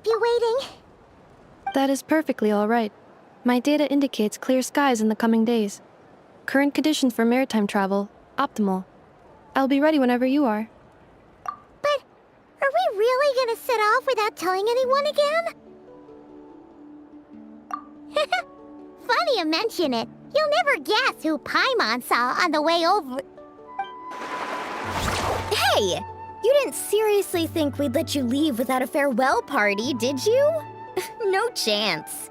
keep you waiting. That is perfectly all right. My data indicates clear skies in the coming days. Current conditions for maritime travel, optimal. I'll be ready whenever you are. But are we really gonna set off without telling anyone again? Funny you mention it. You'll never guess who Paimon saw on the way over. Hey! You didn't seriously think we'd let you leave without a farewell party, did you? No chance.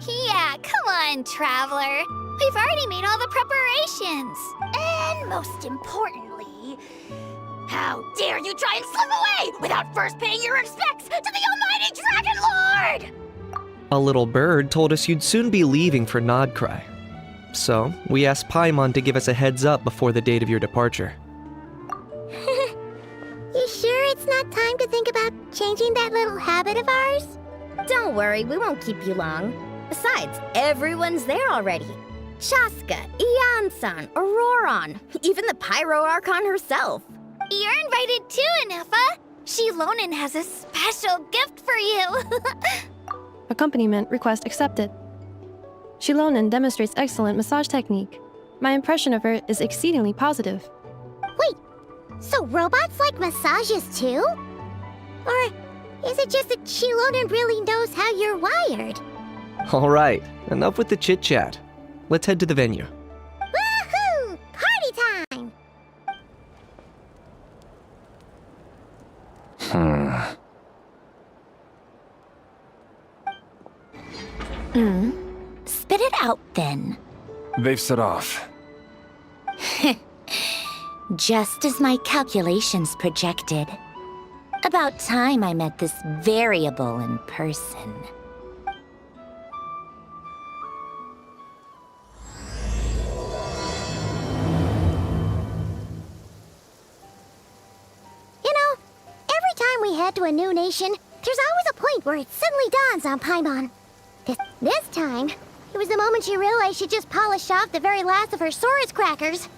Yeah, come on, Traveler. We've already made all the preparations. And most importantly, how dare you try and slip away without first paying your respects to the almighty Dragon Lord! A little bird told us you'd soon be leaving for Nodcry. So, we asked Paimon to give us a heads up before the date of your departure. You sure it's not time to think about changing that little habit of ours? Don't worry, we won't keep you long. Besides, everyone's there already. Chaska, Ian-san, Auroron, even the Pyro Archon herself. You're invited too, Anefa. Shilonen has a special gift for you. Accompaniment request accepted. Shilonen demonstrates excellent massage technique. My impression of her is exceedingly positive. Wait, so robots like massages too? Or is it just that Shilonen really knows how you're wired? Alright, enough with the chit-chat. Let's head to the venue. Woohoo! Party time! Spit it out then. They've set off. Just as my calculations projected. About time I met this variable in person. You know, every time we head to a new nation, there's always a point where it suddenly dawns on Paimon. This time, it was the moment she realized she just polished off the very last of her Saurus crackers.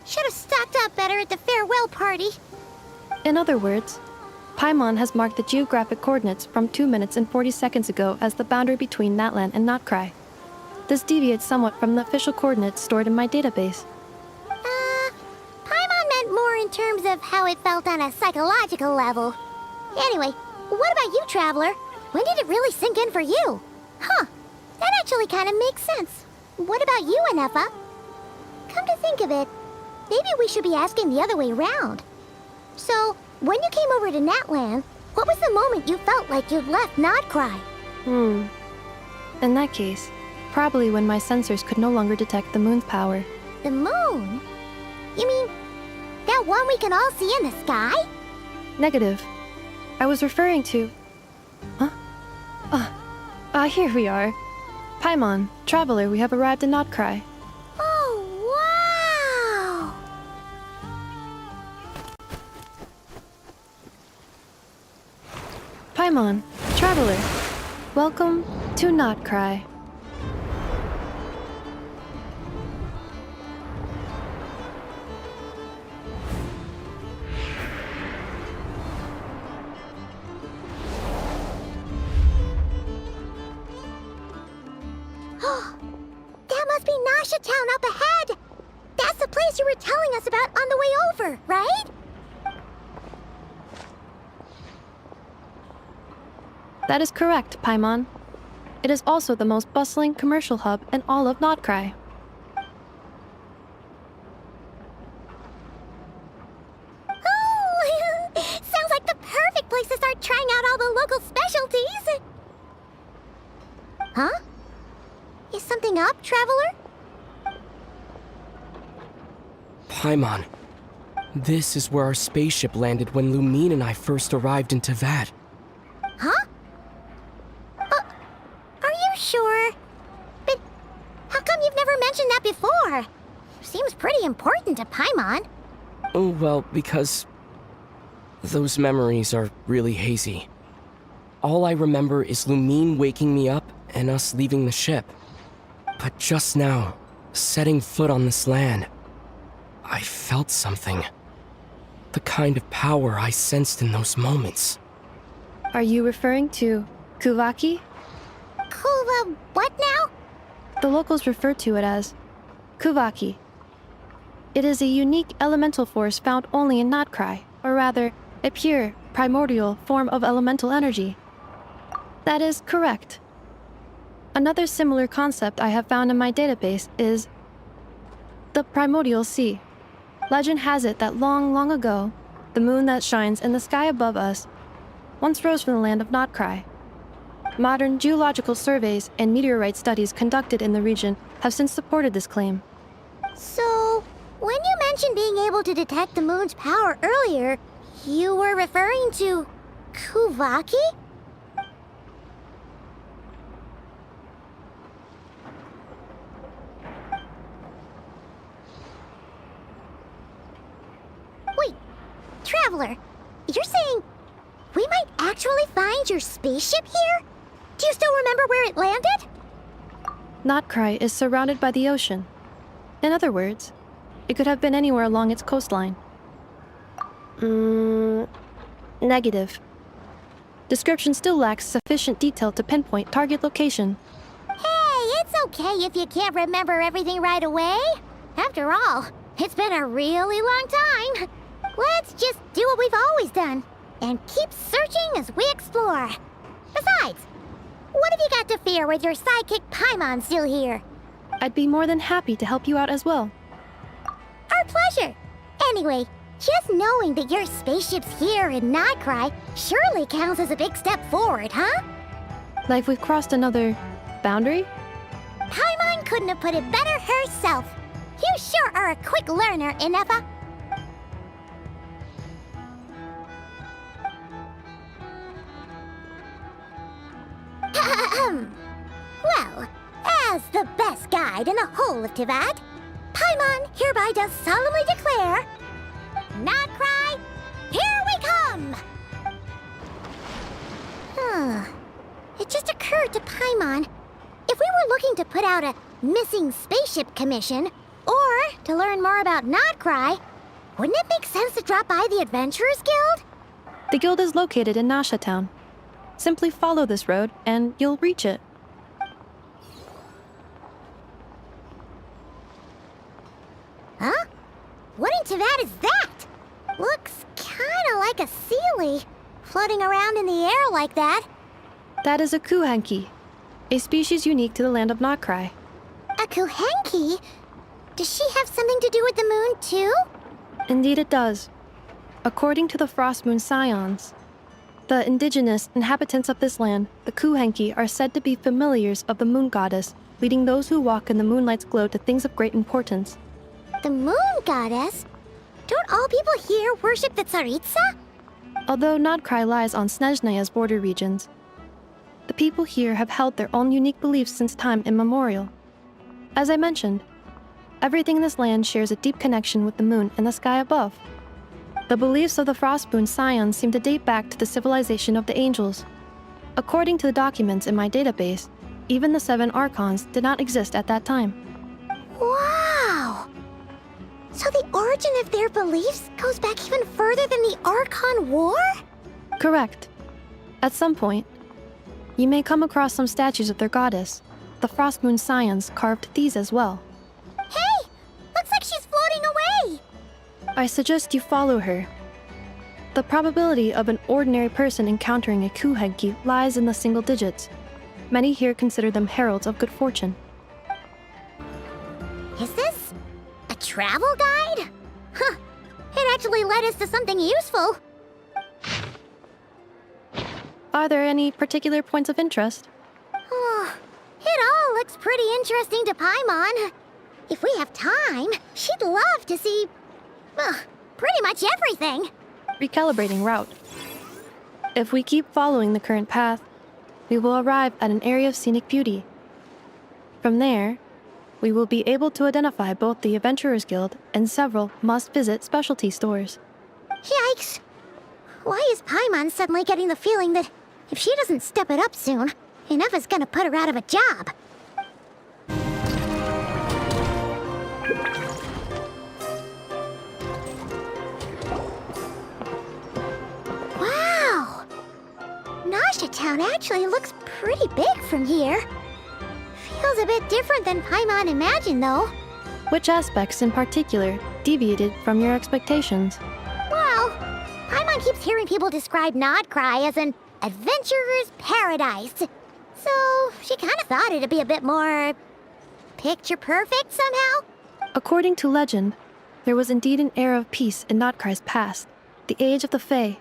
Should have stocked up better at the farewell party. In other words, Paimon has marked the geographic coordinates from 2 minutes and 40 seconds ago as the boundary between Natlan and Notcry. This deviates somewhat from the official coordinates stored in my database. Paimon meant more in terms of how it felt on a psychological level. Anyway, what about you, Traveler? When did it really sink in for you? Huh, that actually kind of makes sense. What about you, Anefa? Come to think of it, maybe we should be asking the other way around. So, when you came over to Natlan, what was the moment you felt like you'd left Nodcry? In that case, probably when my sensors could no longer detect the moon's power. The moon? You mean, that one we can all see in the sky? Negative. I was referring to... Here we are. Paimon, Traveler, we have arrived in Notcry. Oh, wow! Paimon, Traveler, welcome to Notcry. That must be Nasha Town up ahead! That's the place you were telling us about on the way over, right? That is correct, Paimon. It is also the most bustling commercial hub in all of Notcry. Oh! Sounds like the perfect place to start trying out all the local specialties! Huh? Is something up, Traveler? Paimon, this is where our spaceship landed when Lumine and I first arrived in Teyvat. Huh? Are you sure? But how come you've never mentioned that before? Seems pretty important to Paimon. Oh, well, because those memories are really hazy. All I remember is Lumine waking me up and us leaving the ship. But just now, setting foot on this land, I felt something. The kind of power I sensed in those moments. Are you referring to Kuvaki? Kuva, what now? The locals refer to it as Kuvaki. It is a unique elemental force found only in Natcry, or rather, a pure, primordial form of elemental energy. That is correct. Another similar concept I have found in my database is the primordial sea. Legend has it that long, long ago, the moon that shines in the sky above us once rose from the land of Natcry. Modern geological surveys and meteorite studies conducted in the region have since supported this claim. So, when you mentioned being able to detect the moon's power earlier, you were referring to Kuvaki? Wait, Traveler, you're saying we might actually find your spaceship here? Do you still remember where it landed? Natcry is surrounded by the ocean. In other words, it could have been anywhere along its coastline. Negative. Description still lacks sufficient detail to pinpoint target location. Hey, it's okay if you can't remember everything right away. After all, it's been a really long time. Let's just do what we've always done and keep searching as we explore. Besides, what have you got to fear with your sidekick Paimon still here? I'd be more than happy to help you out as well. Our pleasure. Anyway, just knowing that your spaceship's here in Natcry surely counts as a big step forward, huh? Like we've crossed another boundary? Paimon couldn't have put it better herself. You sure are a quick learner, Inefa. Well, as the best guide in the whole of Tivat, Paimon hereby does solemnly declare, Natcry, here we come! It just occurred to Paimon, if we were looking to put out a missing spaceship commission, or to learn more about Natcry, wouldn't it make sense to drop by the Adventurers Guild? The guild is located in Nasha Town. Simply follow this road, and you'll reach it. Huh? What in Tivat is that? Looks kinda like a Sealy, floating around in the air like that. That is a Kuhenki, a species unique to the land of Natcry. A Kuhenki? Does she have something to do with the moon, too? Indeed it does. According to the Frost Moon Scions, the indigenous inhabitants of this land, the Kuhenki, are said to be familiars of the moon goddess, leading those who walk in the moonlight's glow to things of great importance. The moon goddess? Don't all people here worship the Tsaritsa? Although Natcry lies on Snezhnaya's border regions, the people here have held their own unique beliefs since time immemorial. As I mentioned, everything in this land shares a deep connection with the moon and the sky above. The beliefs of the Frostmoon Scions seem to date back to the civilization of the angels. According to the documents in my database, even the 7 Archons did not exist at that time. Wow! So the origin of their beliefs goes back even further than the Archon War? Correct. At some point, you may come across some statues of their goddess. The Frostmoon Scions carved these as well. Hey! Looks like she's floating away! I suggest you follow her. The probability of an ordinary person encountering a Kuhenki lies in the single digits. Many here consider them heralds of good fortune. Is this a travel guide? Huh. It actually led us to something useful. Are there any particular points of interest? Oh, it all looks pretty interesting to Paimon. If we have time, she'd love to see, pretty much everything. Recalibrating route. If we keep following the current path, we will arrive at an area of scenic beauty. From there, we will be able to identify both the Adventurers Guild and several must-visit specialty stores. Yikes! Why is Paimon suddenly getting the feeling that if she doesn't step it up soon, Inefa's gonna put her out of a job? Wow! Town actually looks pretty big from here. Feels a bit different than Paimon imagined, though. Which aspects in particular deviated from your expectations? Well, Paimon keeps hearing people describe Nodcry as an adventurer's paradise. So she kind of thought it'd be a bit more picture perfect somehow. According to legend, there was indeed an era of peace in Notcry's past, the age of the Fae.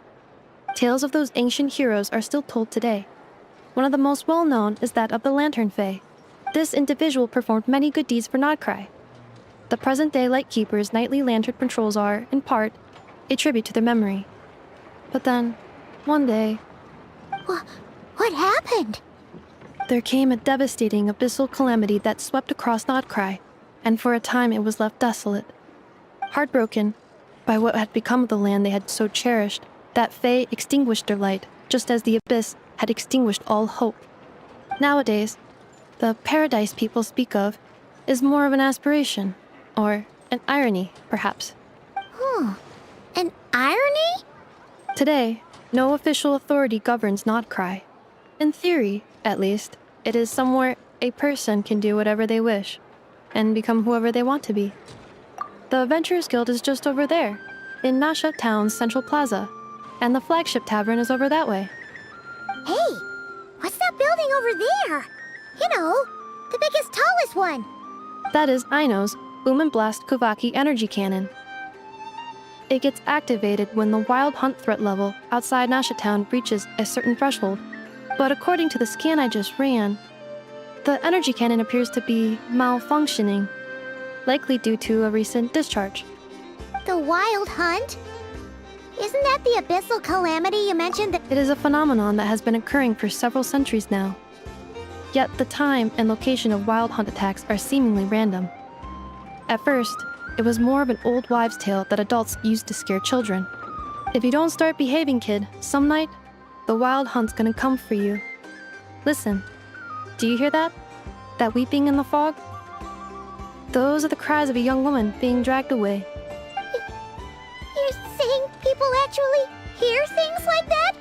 Tales of those ancient heroes are still told today. One of the most well-known is that of the Lantern Fae. This individual performed many good deeds for Nodcry. The present-day Lightkeeper's nightly lantern patrols are, in part, a tribute to their memory. But then, one day, What happened? there came a devastating abyssal calamity that swept across Nodcry, and for a time it was left desolate. Heartbroken by what had become of the land they had so cherished, that Fae extinguished their light, just as the abyss had extinguished all hope. Nowadays, the paradise people speak of is more of an aspiration, or an irony, perhaps. An irony? Today, no official authority governs Nodcry. In theory, at least, it is somewhere a person can do whatever they wish, and become whoever they want to be. The Adventurers Guild is just over there, in Nasha Town's Central Plaza, and the flagship tavern is over that way. Hey, what's that building over there? You know, the biggest, tallest one. That is Aino's Boom and Blast Kuvaki energy cannon. It gets activated when the wild hunt threat level outside Nasha Town reaches a certain threshold, but according to the scan I just ran, the energy cannon appears to be malfunctioning, likely due to a recent discharge. The Wild Hunt? Isn't that the abyssal calamity you mentioned that... It is a phenomenon that has been occurring for several centuries now. Yet the time and location of wild hunt attacks are seemingly random. At first, it was more of an old wives' tale that adults used to scare children. If you don't start behaving, kid, some night, the wild hunt's gonna come for you. Listen, do you hear that? That weeping in the fog? Those are the cries of a young woman being dragged away. You're saying people actually hear things like that?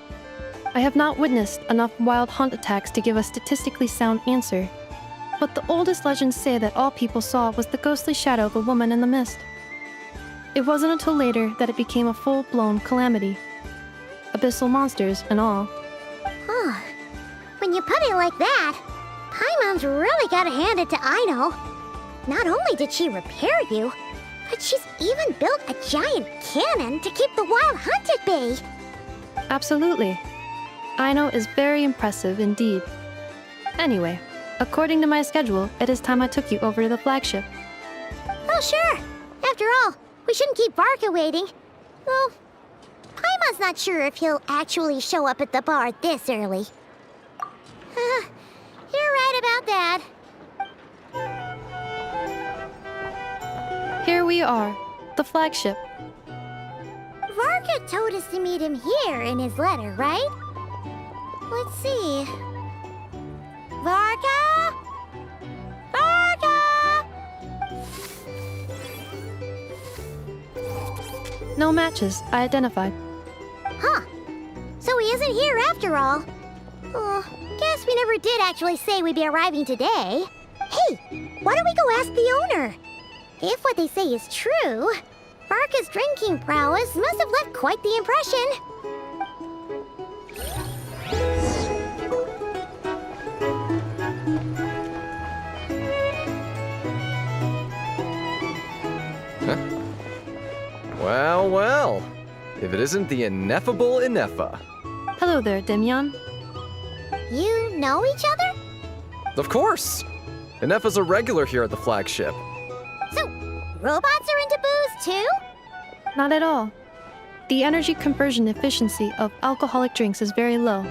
I have not witnessed enough wild hunt attacks to give a statistically sound answer, but the oldest legends say that all people saw was the ghostly shadow of a woman in the mist. It wasn't until later that it became a full-blown calamity. Abyssal monsters and all. Huh. When you put it like that, Paimon's really gotta hand it to Aino. Not only did she repair you, but she's even built a giant cannon to keep the wild hunt at bay. Absolutely. Aino is very impressive indeed. Anyway, according to my schedule, it is time I took you over to the flagship. Oh, sure. After all, we shouldn't keep Varka waiting. Well, Paimon's not sure if he'll actually show up at the bar this early. You're right about that. Here we are, the flagship. Varka told us to meet him here in his letter, right? Let's see. Varka? Varka! No matches, I identified. Huh. So he isn't here after all. Oh, guess we never did actually say we'd be arriving today. Hey, why don't we go ask the owner? If what they say is true, Varka's drinking prowess must have left quite the impression. Well, well. If it isn't the ineffable Ineffa. Hello there, Demyon. You know each other? Of course! Ineffa's a regular here at the flagship. So, robots are into booze too? Not at all. The energy conversion efficiency of alcoholic drinks is very low,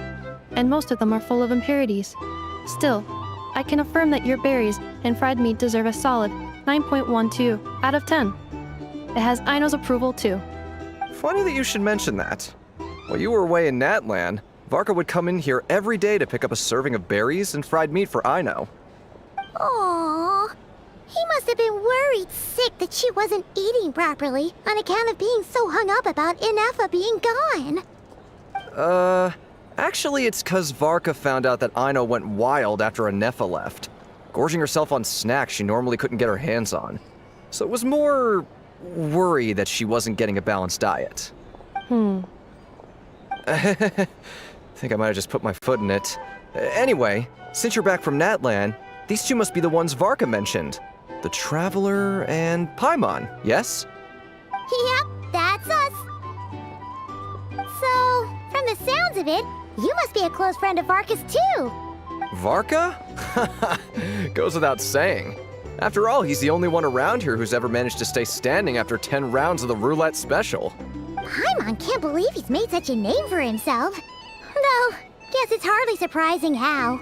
and most of them are full of impurities. Still, I can affirm that your berries and fried meat deserve a solid 9.12 out of 10. It has Aino's approval too. Funny that you should mention that. While you were away in Natlan, Varka would come in here every day to pick up a serving of berries and fried meat for Aino. Aww. He must have been worried sick that she wasn't eating properly on account of being so hung up about Ineffa being gone. Actually, it's 'cause Varka found out that Aino went wild after Anefa left, gorging herself on snacks she normally couldn't get her hands on. So it was more worry that she wasn't getting a balanced diet. I think I might have just put my foot in it. Anyway, since you're back from Natlan, these two must be the ones Varka mentioned. The Traveler and Paimon, yes? Yep, that's us. So, from the sounds of it, you must be a close friend of Varka's too. Varka? Goes without saying. After all, he's the only one around here who's ever managed to stay standing after 10 rounds of the roulette special. Paimon can't believe he's made such a name for himself. Though, guess it's hardly surprising how.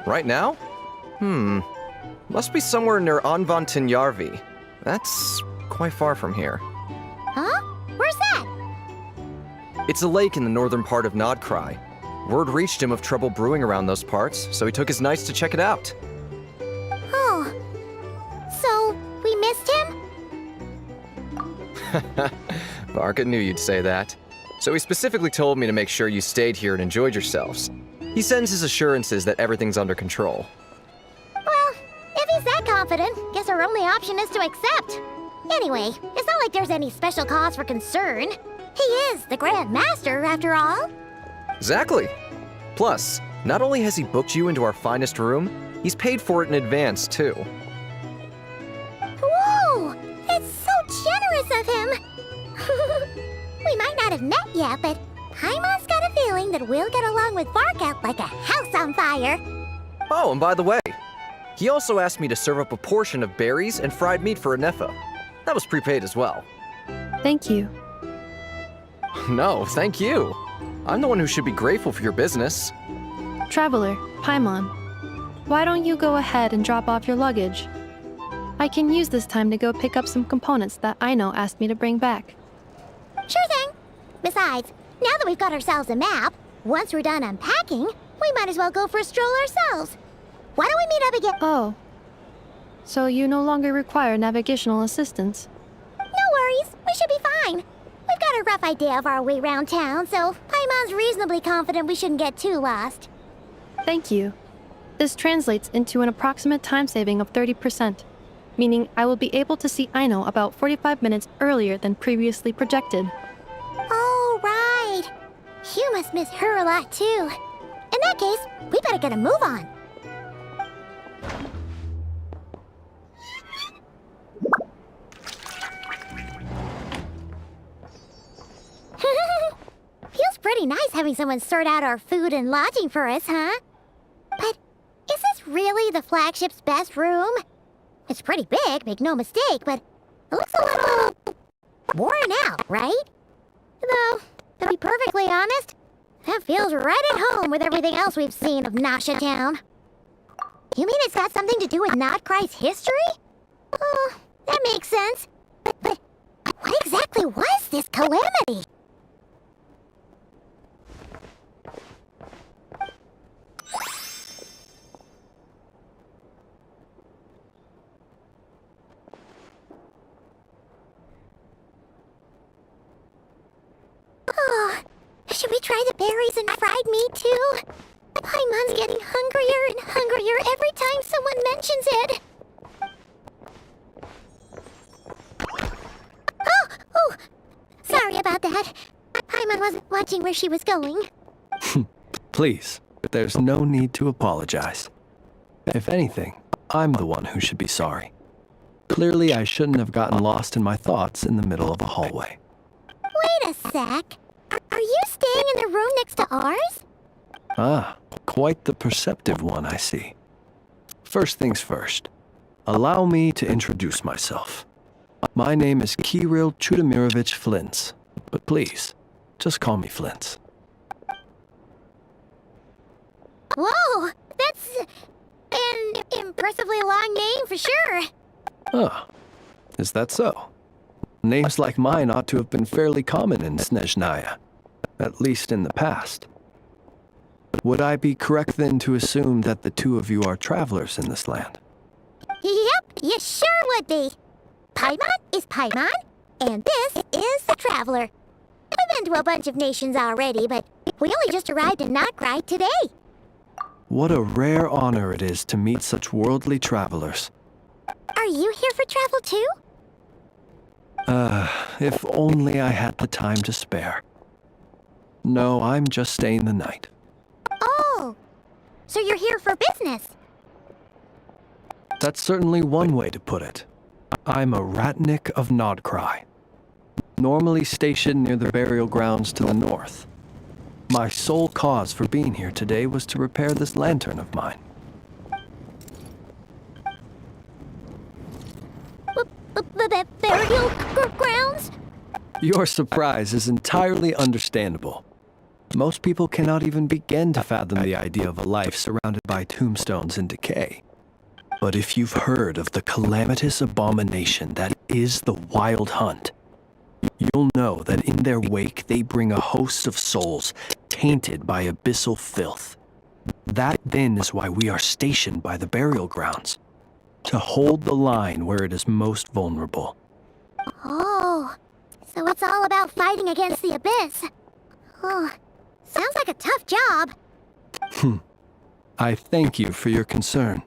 Right now? Must be somewhere near Anvantinyarvi. That's quite far from here. Huh? Where's that? It's a lake in the northern part of Nodcry. Word reached him of trouble brewing around those parts, so he took his knights to check it out. Oh. So, we missed him? Varka knew you'd say that. So he specifically told me to make sure you stayed here and enjoyed yourselves. He sends his assurances that everything's under control. Well, if he's that confident, guess our only option is to accept. Anyway, it's not like there's any special cause for concern. He is the Grand Master, after all. Exactly. Plus, not only has he booked you into our finest room, he's paid for it in advance, too. Whoa! That's so generous of him! We might not have met yet, but Paimon's got a feeling that we'll get along with Varka like a house on fire. Oh, and by the way, he also asked me to serve up a portion of berries and fried meat for Anefa. That was prepaid as well. Thank you. No, thank you. I'm the one who should be grateful for your business. Traveler, Paimon, why don't you go ahead and drop off your luggage? I can use this time to go pick up some components that Aino asked me to bring back. Sure thing. Besides, now that we've got ourselves a map, once we're done unpacking, we might as well go for a stroll ourselves. Why don't we meet up again? Oh. So you no longer require navigational assistance? No worries, we should be fine. We've got a rough idea of our way around town, so Paimon's reasonably confident we shouldn't get too lost. Thank you. This translates into an approximate time saving of 30%, meaning I will be able to see Aino about 45 minutes earlier than previously projected. Oh, right. You must miss her a lot, too. In that case, we better get a move on. Feels pretty nice having someone sort out our food and lodging for us, huh? But is this really the flagship's best room? It's pretty big, make no mistake, but it looks a little worn out, right? Though, to be perfectly honest, that feels right at home with everything else we've seen of Nasha Town. You mean it's got something to do with Nodcry's history? Oh, that makes sense. But what exactly was this calamity? Oh, should we try the berries and fried meat too? Paimon's getting hungrier and hungrier every time someone mentions it. Oh, sorry about that. Paimon wasn't watching where she was going. Please, there's no need to apologize. If anything, I'm the one who should be sorry. Clearly, I shouldn't have gotten lost in my thoughts in the middle of a hallway. Wait a sec. Are you staying in the room next to ours? Ah, quite the perceptive one, I see. First things first, allow me to introduce myself. My name is Kirill Chudamirovich Flintz, but please, just call me Flintz. Whoa, that's an impressively long name for sure. Ah, is that so? Names like mine ought to have been fairly common in Snezhnaya, at least in the past. Would I be correct then to assume that the two of you are travelers in this land? Yep, you sure would be. Paimon is Paimon, And this is the Traveler. I've been to a bunch of nations already, but we only just arrived in Notcry today. What a rare honor it is to meet such worldly travelers. Are you here for travel too? If only I had the time to spare. No, I'm just staying the night. Oh, so you're here for business? That's certainly one way to put it. I'm a Ratnik of Nodcry, normally stationed near the burial grounds to the north. My sole cause for being here today was to repair this lantern of mine. Burial grounds? Your surprise is entirely understandable. Most people cannot even begin to fathom the idea of a life surrounded by tombstones and decay. But if you've heard of the calamitous abomination that is the Wild Hunt, you'll know that in their wake they bring a host of souls tainted by abyssal filth. That then is why we are stationed by the burial grounds, to hold the line where it is most vulnerable. Oh, so it's all about fighting against the abyss. Oh, sounds like a tough job. I thank you for your concern.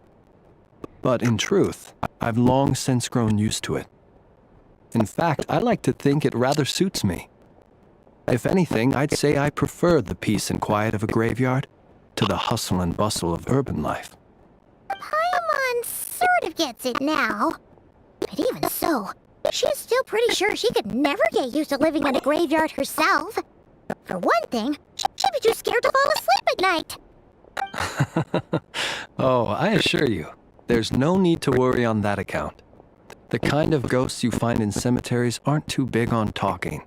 But in truth, I've long since grown used to it. In fact, I like to think it rather suits me. If anything, I'd say I prefer the peace and quiet of a graveyard to the hustle and bustle of urban life. Paimon sort of gets it now. But even so, she's still pretty sure she could never get used to living in a graveyard herself. For one thing, she'd be too scared to fall asleep at night. Oh, I assure you, there's no need to worry on that account. The kind of ghosts you find in cemeteries aren't too big on talking.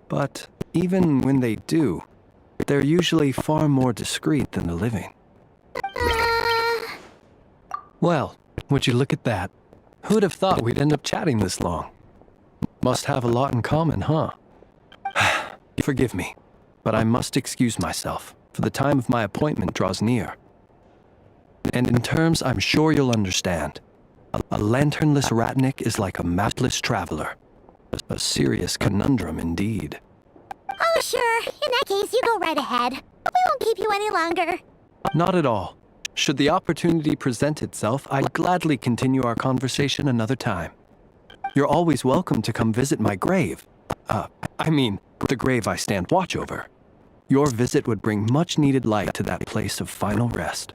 But even when they do, they're usually far more discreet than the living. Well, would you look at that? Who'd have thought we'd end up chatting this long? Must have a lot in common, huh? Forgive me, but I must excuse myself, for the time of my appointment draws near. And in terms I'm sure you'll understand, a lanternless Ratnik is like a mapless traveler. A serious conundrum indeed. Oh, sure. In that case, you go right ahead. We won't keep you any longer. Not at all. Should the opportunity present itself, I'd gladly continue our conversation another time. You're always welcome to come visit my grave. The grave I stand watch over. Your visit would bring much-needed light to that place of final rest.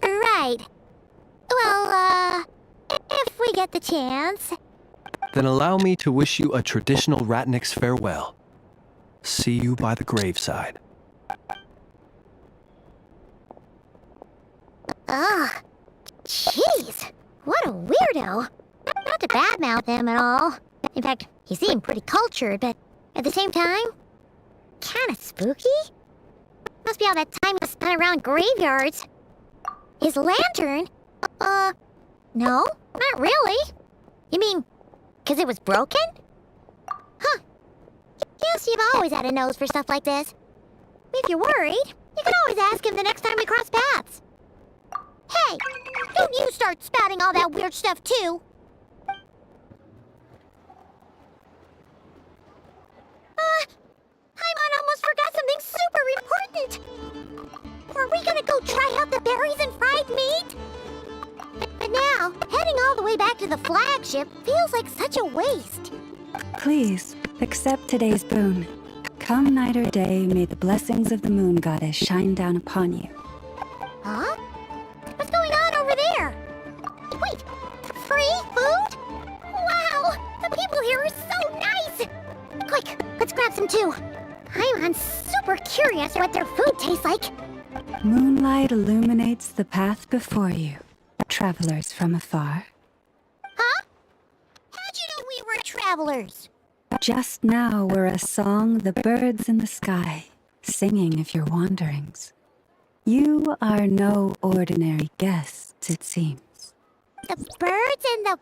Right. Well, if we get the chance. Then allow me to wish you a traditional Ratnik's farewell. See you by the graveside. Ugh. Jeez. What a weirdo. Not to badmouth him at all. In fact, he seemed pretty cultured, but at the same time, kinda spooky? Must be all that time he spent around graveyards. His lantern? No, not really. You mean, 'cause it was broken? Huh. Guess you've always had a nose for stuff like this. If you're worried, you can always ask him the next time we cross paths. Hey, don't you start spouting all that weird stuff too. Paimon almost forgot something super important. Are we gonna go try out the berries and fried meat? But now, heading all the way back to the flagship feels like such a waste. Please, accept today's boon. Come night or day, may the blessings of the moon goddess shine down upon you. Huh? What's going on over there? Wait, free food? Wow, the people here are so nice! Quick, let's grab some too. I'm super curious what their food tastes like. Moonlight illuminates the path before you, travelers from afar. Huh? How'd you know we were travelers? Just now were a song the birds in the sky, singing of your wanderings. You are no ordinary guests, it seems. The birds and the...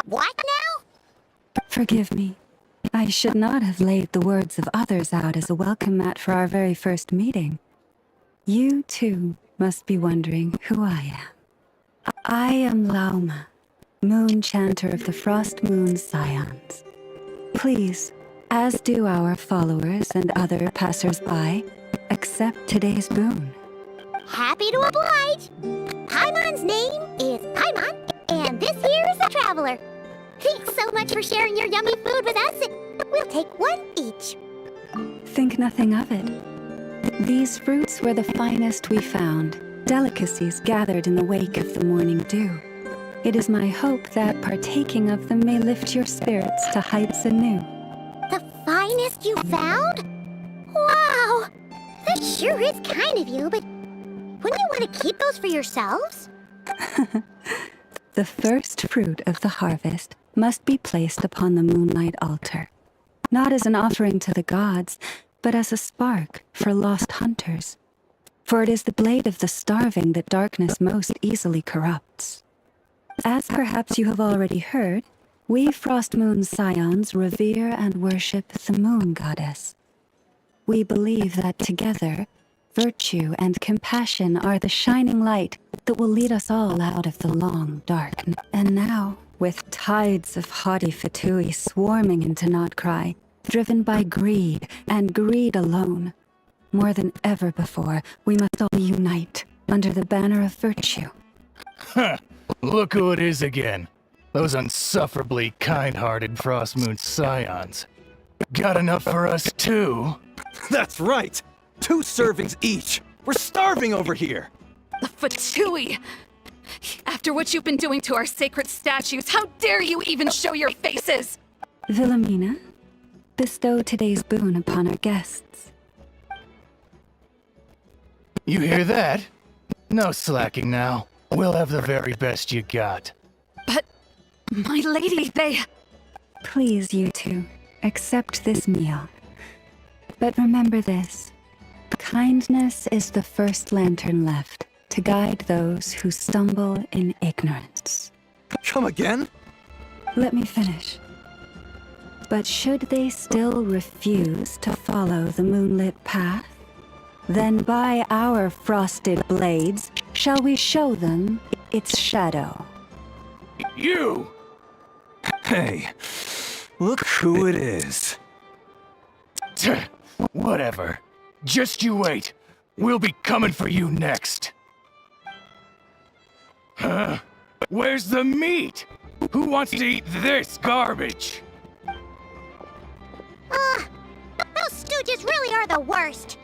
what now? Forgive me. I should not have laid the words of others out as a welcome mat for our very first meeting. You, too, must be wondering who I am. I am Lauma, moon chanter of the Frost Moon Scions. Please, as do our followers and other passers-by, accept today's boon. Happy to oblige. Paimon's name is Paimon, and this here is the Traveler. Thanks so much for sharing your yummy food with us. We'll take one each. Think nothing of it. These fruits were the finest we found, delicacies gathered in the wake of the morning dew. It is my hope that partaking of them may lift your spirits to heights anew. The finest you found? Wow! That sure is kind of you, but wouldn't you want to keep those for yourselves? The first fruit of the harvest must be placed upon the moonlight altar, not as an offering to the gods, but as a spark for lost hunters. For it is the blade of the starving that darkness most easily corrupts. As perhaps you have already heard, we Frost Moon Scions revere and worship the moon goddess. We believe that together, virtue and compassion are the shining light that will lead us all out of the long dark. And now, with tides of haughty Fatui swarming into Notcry, driven by greed and greed alone, more than ever before, we must all unite under the banner of virtue. Huh. Look who it is again. Those unsufferably kind-hearted Frost Moon Scions. Got enough for us too? That's right! 2 servings each! We're starving over here! Fatui! After what you've been doing to our sacred statues, how dare you even show your faces? Wilhelmina, bestow today's boon upon our guests. You hear that? No slacking now. We'll have the very best you got. But, my lady, they... Please, you two, accept this meal. But remember this. Kindness is the first lantern left to guide those who stumble in ignorance. Come again? Let me finish. But should they still refuse to follow the moonlit path, then by our frosted blades shall we show them its shadow. You! Hey, look who it is. Whatever. Just you wait. We'll be coming for you next. Huh? Where's the meat? Who wants to eat this garbage? Those stooges really are the worst.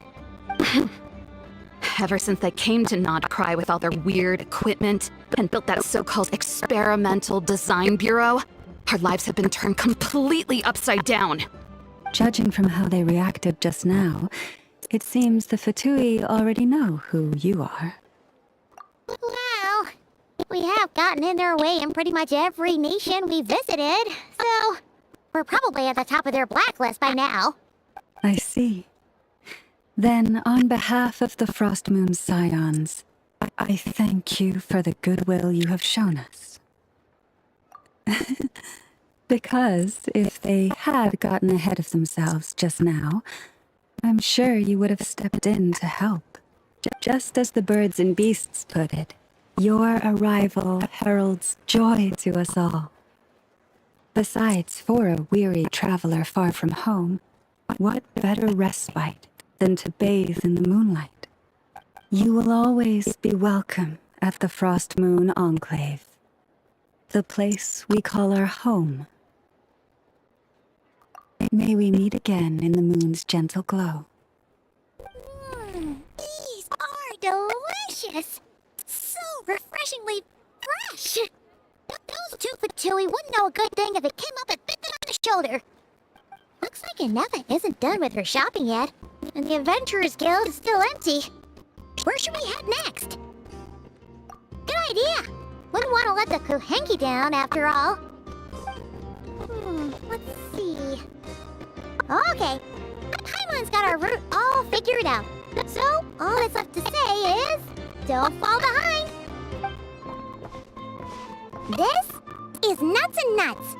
Ever since they came to Notcry with all their weird equipment and built that so-called experimental design bureau, our lives have been turned completely upside down. Judging from how they reacted just now, it seems the Fatui already know who you are. Well, we have gotten in their way in pretty much every nation we visited, so we're probably at the top of their blacklist by now. I see. Then, on behalf of the Frost Moon Scions, I thank you for the goodwill you have shown us. Because if they had gotten ahead of themselves just now, I'm sure you would have stepped in to help. Just as the birds and beasts put it, your arrival heralds joy to us all. Besides, for a weary traveler far from home, what better respite than to bathe in the moonlight? You will always be welcome at the Frost Moon Enclave, the place we call our home. May we meet again in the moon's gentle glow. These are delicious. So refreshingly fresh. Those two Fatui wouldn't know a good thing if it came up and bit them on the shoulder. Looks like Aneva isn't done with her shopping yet, and the Adventurers Guild is still empty. Where should we head next? Good idea. Wouldn't want to let the Kuhenki down after all. Let's see. Okay. Paimon's got our route all figured out. So, all that's left to say is, don't fall behind. This is Nuts and Nuts.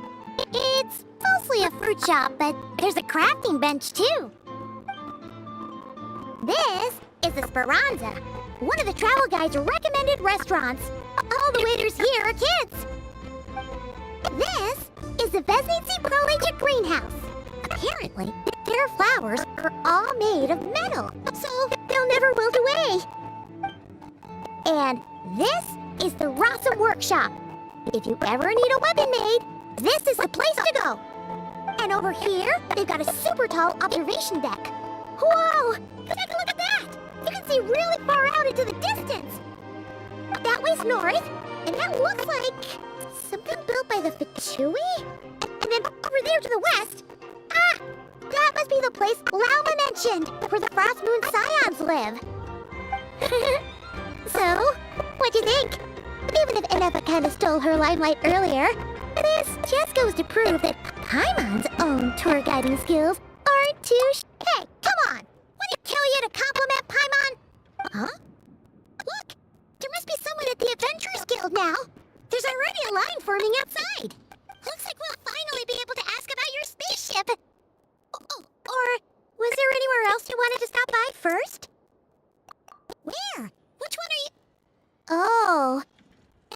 It's mostly a fruit shop, but there's a crafting bench too. This is the Speranza, one of the travel guide's recommended restaurants. All the waiters here are kids. This is the Vesnitsi Prolager greenhouse. Apparently, their flowers are all made of metal, so they'll never wilt away. And this is the Rasa workshop. If you ever need a weapon made, this is the place to go. And over here, they've got a super tall observation deck. Whoa! Take a look at that! You can see really far out into the distance. That way's north, and that looks like something built by the Fatui? And then over there to the west, that must be the place Lauma mentioned, where the Frost Moon Scions live. So, what'd you think? Even if Ennefa kinda stole her limelight earlier, this just goes to prove that Paimon's own tour guiding skills aren't too Hey, come on! Would it kill you to compliment Paimon? Huh? Look! There must be someone at the Adventurers Guild now. There's already a line forming outside. Looks like we'll finally be able to ask about your spaceship. Or was there anywhere else you wanted to stop by first? Where? Which one are you? Oh,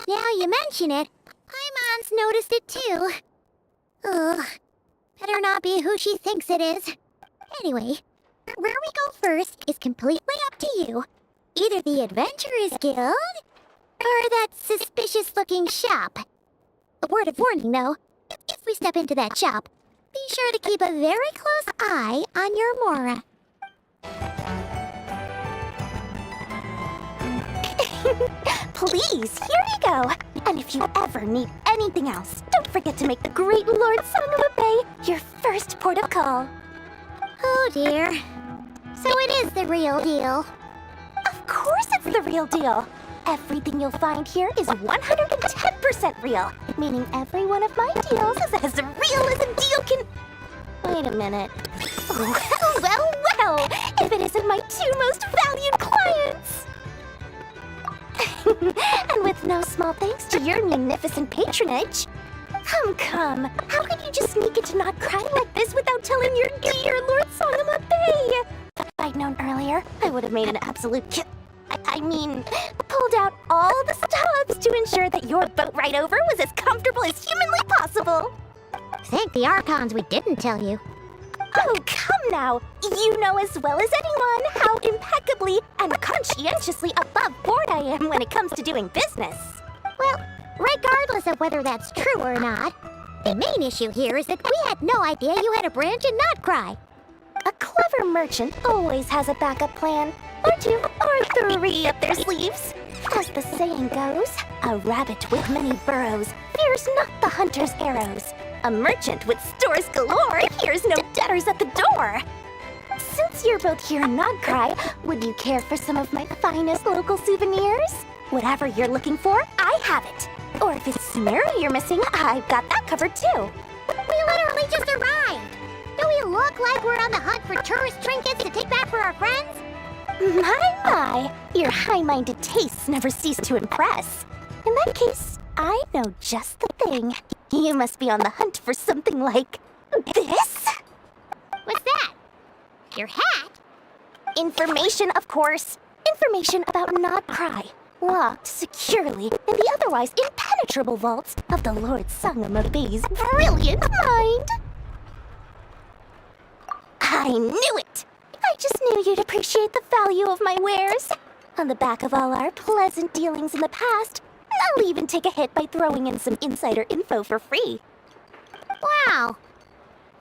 now you mention it, Paimon's noticed it too. Ugh, better not be who she thinks it is. Anyway, where we go first is completely up to you. Either the Adventurers Guild, or that suspicious-looking shop. A word of warning, though. If we step into that shop, be sure to keep a very close eye on your Mora. Please, here you go. And if you ever need anything else, don't forget to make the great Lord Sangama Bay your first port of call. Oh dear. So it is the real deal. Of course it's the real deal. Everything you'll find here is 110% real, meaning every one of my deals is as real as a deal can... Wait a minute. Well, if it isn't my two most valued clients! And with no small thanks to your munificent patronage. Come, how could you just sneak into not crying like this without telling your dear Lord Sangama Bay? If I'd known earlier, I would have made an absolute pulled out all the stops to ensure that your boat ride over was as comfortable as humanly possible. Thank the Archons we didn't tell you. Oh, come now! You know as well as anyone how impeccably and conscientiously above board I am when it comes to doing business. Well, regardless of whether that's true or not, the main issue here is that we had no idea you had a branch in Notcry. A clever merchant always has a backup plan, or two, or three up their sleeves. As the saying goes, a rabbit with many burrows fears not the hunter's arrows. A merchant with stores galore hears no debtors at the door. Since you're both here in Nodcry, would you care for some of my finest local souvenirs? Whatever you're looking for, I have it. Or if it's Sumeru you're missing, I've got that covered too. We literally just arrived. Do we look like we're on the hunt for tourist trinkets to take back for our friends? My, your high-minded tastes never cease to impress. In that case, I know just the thing. You must be on the hunt for something like this? What's that? Your hat? Information, of course. Information about Nodcry, locked securely in the otherwise impenetrable vaults of the Lord Sangama Bay's brilliant mind. I knew it! I just knew you'd appreciate the value of my wares. On the back of all our pleasant dealings in the past, I'll even take a hit by throwing in some insider info for free. Wow.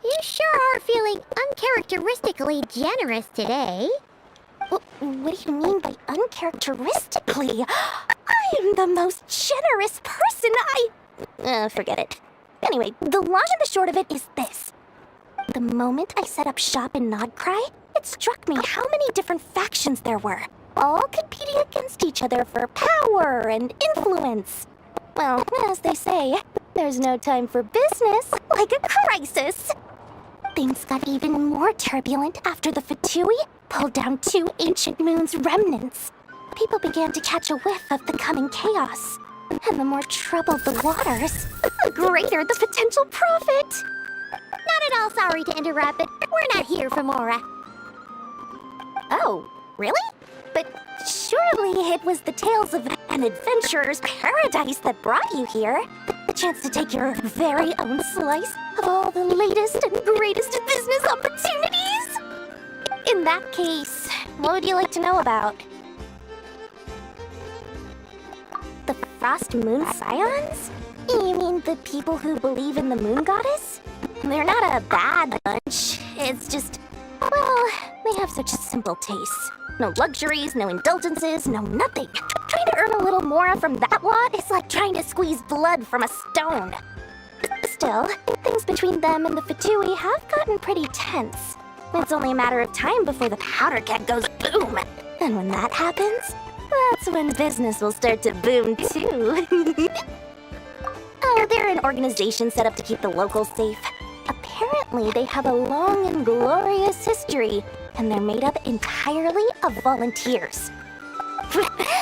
You sure are feeling uncharacteristically generous today. What do you mean by uncharacteristically? I am the most generous person forget it. Anyway, the long and the short of it is this. The moment I set up shop in Nodcry, it struck me how many different factions there were, all competing against each other for power and influence. Well, as they say, there's no time for business like a crisis. Things got even more turbulent after the Fatui pulled down 2 ancient moon's remnants. People began to catch a whiff of the coming chaos. And the more troubled the waters, the greater the potential profit. Not at all sorry to interrupt, but we're not here for Mora. Oh, really? But surely it was the tales of an adventurer's paradise that brought you here. The chance to take your very own slice of all the latest and greatest business opportunities? In that case, what would you like to know about? The Frost Moon Scions? You mean the people who believe in the moon goddess? They're not a bad bunch. It's just, well, they have such simple tastes. No luxuries, no indulgences, no nothing. Trying to earn a little more from that lot is like trying to squeeze blood from a stone. Still, things between them and the Fatui have gotten pretty tense. It's only a matter of time before the powder keg goes boom. And when that happens, that's when business will start to boom too. Oh, they're an organization set up to keep the locals safe. Apparently, they have a long and glorious history, and they're made up entirely of volunteers.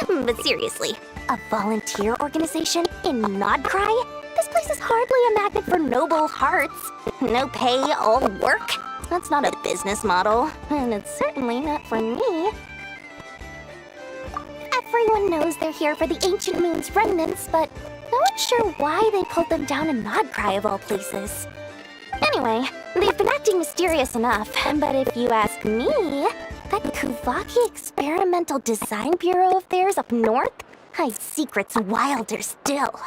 But seriously, a volunteer organization in Nodcry? This place is hardly a magnet for noble hearts. No pay, all work. That's not a business model, and it's certainly not for me. Everyone knows they're here for the Ancient Moon's remnants, but no one's sure why they pulled them down in Nodcry of all places. Anyway, they've been acting mysterious enough, but if you ask me, that Kuvaki Experimental Design Bureau of theirs up north hides secrets wilder still.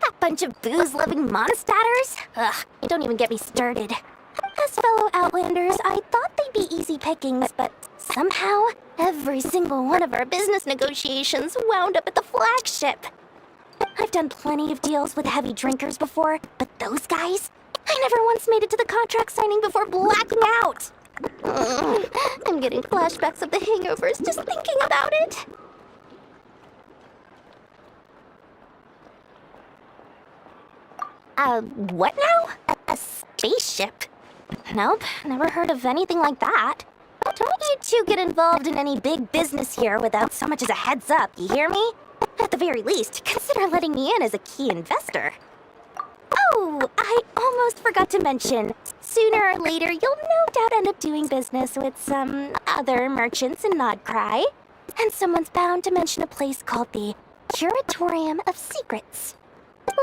That bunch of booze-loving monstators? Ugh, don't even get me started. As fellow Outlanders, I thought they'd be easy pickings, but somehow, every single one of our business negotiations wound up at the flagship. I've done plenty of deals with heavy drinkers before, but those guys? I never once made it to the contract signing before blacking out. I'm getting flashbacks of the hangovers just thinking about it. What now? A spaceship? Nope, never heard of anything like that. Don't you two get involved in any big business here without so much as a heads up, you hear me? At the very least, consider letting me in as a key investor. Oh, I almost forgot to mention. Sooner or later, you'll no doubt end up doing business with some other merchants in Nodcry. And someone's bound to mention a place called the Curatorium of Secrets.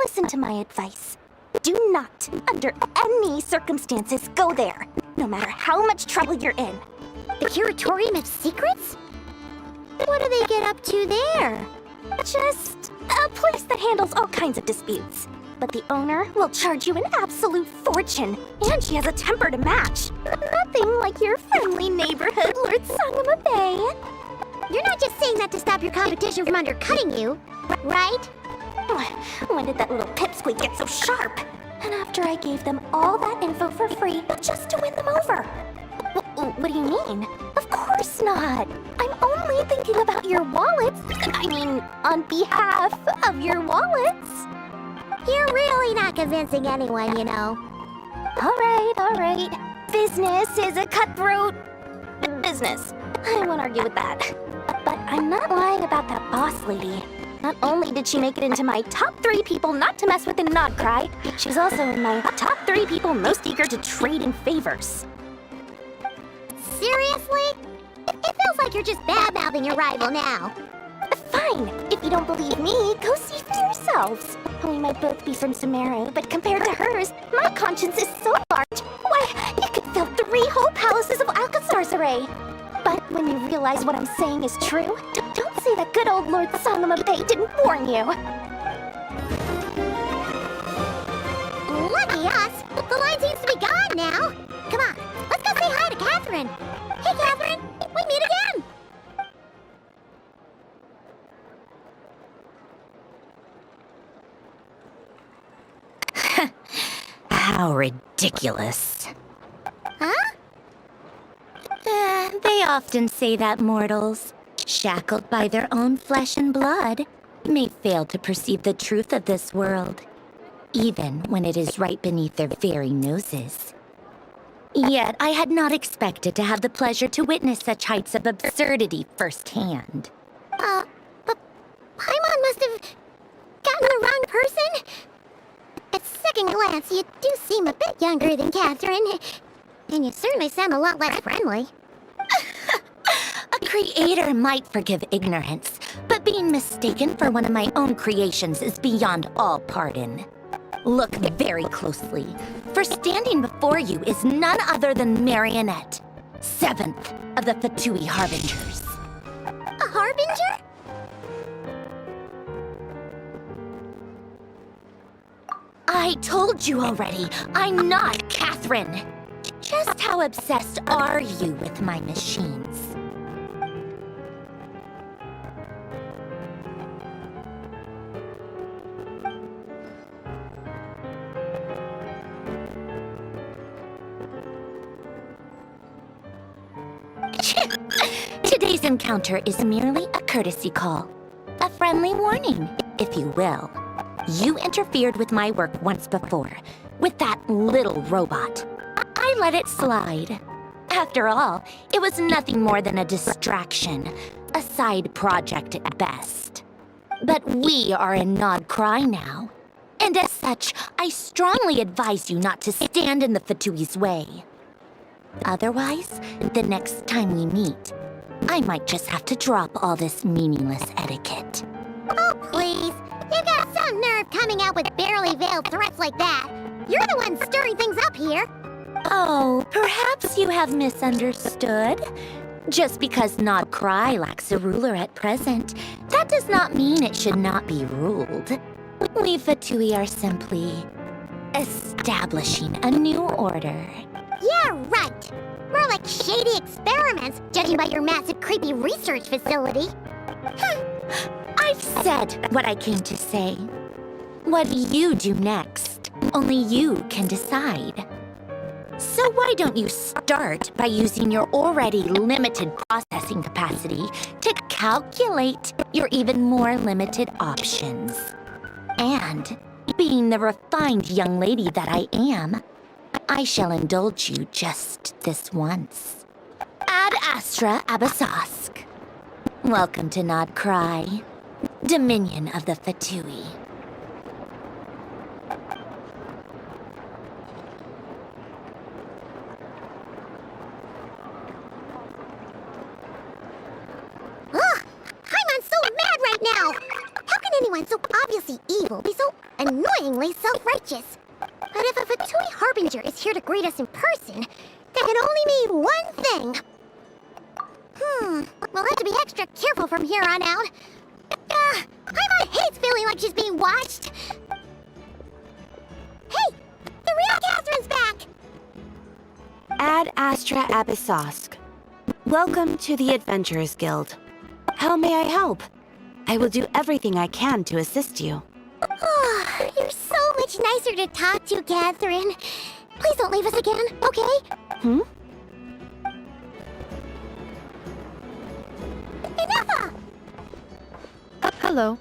Listen to my advice. Do not, under any circumstances, go there, no matter how much trouble you're in. The Curatorium of Secrets? What do they get up to there? Just a place that handles all kinds of disputes. But the owner will charge you an absolute fortune, and she has a temper to match. Nothing like your friendly neighborhood, Lord Sangama Bay. You're not just saying that to stop your competition from undercutting you, right? When did that little pipsqueak get so sharp? And after I gave them all that info for free just to win them over. What do you mean? Of course not. I'm only thinking about your wallets. I mean, on behalf of your wallets. You're really not convincing anyone, you know. All right. Business is a cutthroat business. I won't argue with that. But I'm not lying about that boss lady. Not only did she make it into my top 3 people not to mess with in Nodcry, she's also in my top 3 people most eager to trade in favors. Seriously? It feels like you're just bad-mouthing your rival now. Fine. If you don't believe me, go see for yourselves. We might both be from Sumeru, but compared to hers, my conscience is so large. Why, it could fill 3 whole palaces of Alcazar's array. But when you realize what I'm saying is true, don't say that good old Lord Sangama Bay didn't warn you. Lucky us! The line seems to be gone now. Come on, let's go say hi to Catherine. Hey, Catherine, we meet again. How ridiculous. Huh? They often say that mortals, shackled by their own flesh and blood, may fail to perceive the truth of this world, even when it is right beneath their very noses. Yet I had not expected to have the pleasure to witness such heights of absurdity firsthand. But Paimon must have gotten the wrong person? At second glance, you do seem a bit younger than Catherine. And you certainly sound a lot less friendly. A creator might forgive ignorance, but Being mistaken for one of my own creations is beyond all pardon. Look very closely, for standing before you is none other than Marionette, 7th of the Fatui Harbingers. A harbinger? I told you already, I'm not Catherine. Just how obsessed are you with my machines? Today's encounter is merely a courtesy call. A friendly warning, if you will. You interfered with my work once before, with that little robot. I let it slide. After all, it was nothing more than a distraction, a side project at best. But we are in Nod Cry now, and as such, I strongly advise you not to stand in the Fatui's way. Otherwise, the next time we meet, I might just have to drop all this meaningless etiquette. Oh, please. You've got some nerve coming out with barely veiled threats like that. You're the one stirring things up here. Oh, perhaps you have misunderstood. Just because Nod Cry lacks a ruler at present, that does not mean it should not be ruled. We Fatui are simply establishing a new order. Yeah, right. More like shady experiments, judging by your massive, creepy research facility. I've said what I came to say. What you do next, only you can decide. So why don't you start by using your already limited processing capacity to calculate your even more limited options? And, being the refined young lady that I am, I shall indulge you just this once. Ad Astra Abasask. Welcome to Nod Cry, Dominion of the Fatui. Ugh! Paimon's so mad right now! How can anyone so obviously evil be so annoyingly self-righteous? But if a Fatui Harbinger is here to greet us in person, that can only mean one thing. We'll have to be extra careful from here on out. Paimon hates feeling like she's being watched. Hey! The real Catherine's back! Ad Astra Abyssosque. Welcome to the Adventurers Guild. How may I help? I will do everything I can to assist you. Oh, you're so much nicer to talk to, Catherine. Please don't leave us again, okay? Enough! Hello.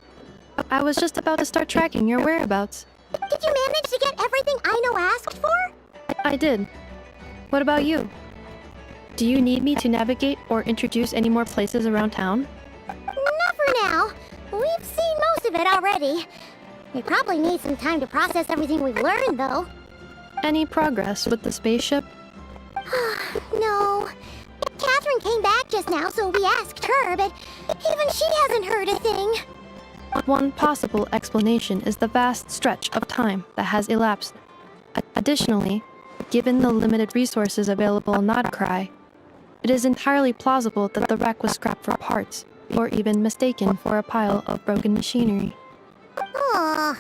I was just about to start tracking your whereabouts. Did you manage to get everything Aino asked for? I did. What about you? Do you need me to navigate or introduce any more places around town? Not for now. We've seen most of it already. We probably need some time to process everything we've learned, though. Any progress with the spaceship? No. Catherine came back just now, so we asked her, but even she hasn't heard a thing. One possible explanation is the vast stretch of time that has elapsed. Additionally, given the limited resources available in Nod Cry, it is entirely plausible that the wreck was scrapped for parts, or even mistaken for a pile of broken machinery. Aww.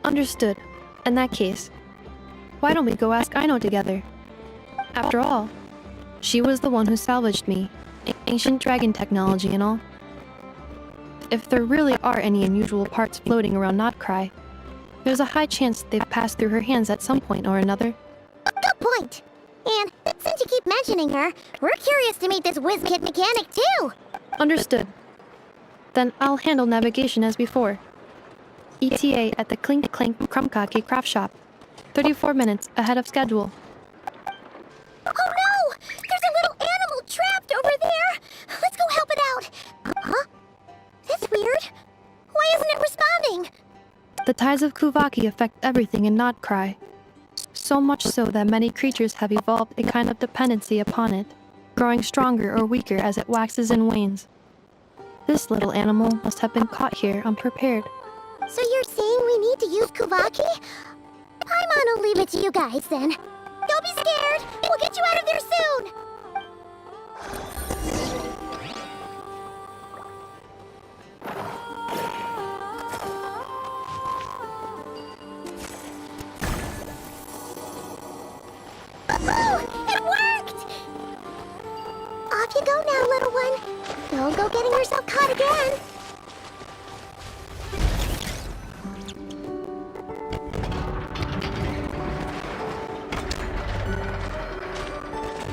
Understood. In that case, why don't we go ask Aino together? After all, she was the one who salvaged me, ancient dragon technology and all. If there really are any unusual parts floating around Nod Cry, there's a high chance they've passed through her hands at some point or another. Good point. And since you keep mentioning her, we're curious to meet this whiz-kid mechanic too. Understood. Then I'll handle navigation as before. ETA at the Clink Clank Krumkake craft shop. 34 minutes ahead of schedule. Oh no! There's a little animal trapped over there! Let's go help it out! Huh? That's weird. Why isn't it responding? The tides of Kuvaki affect everything in Nod Cry. So much so that many creatures have evolved a kind of dependency upon it. growing stronger or weaker as it waxes and wanes. This little animal must have been caught here unprepared. So you're saying we need to use Kuvaki? Paimon will leave it to you guys then. Don't be scared! We'll get you out of there soon! It worked! Off you go now, little one. Don't go getting yourself caught again.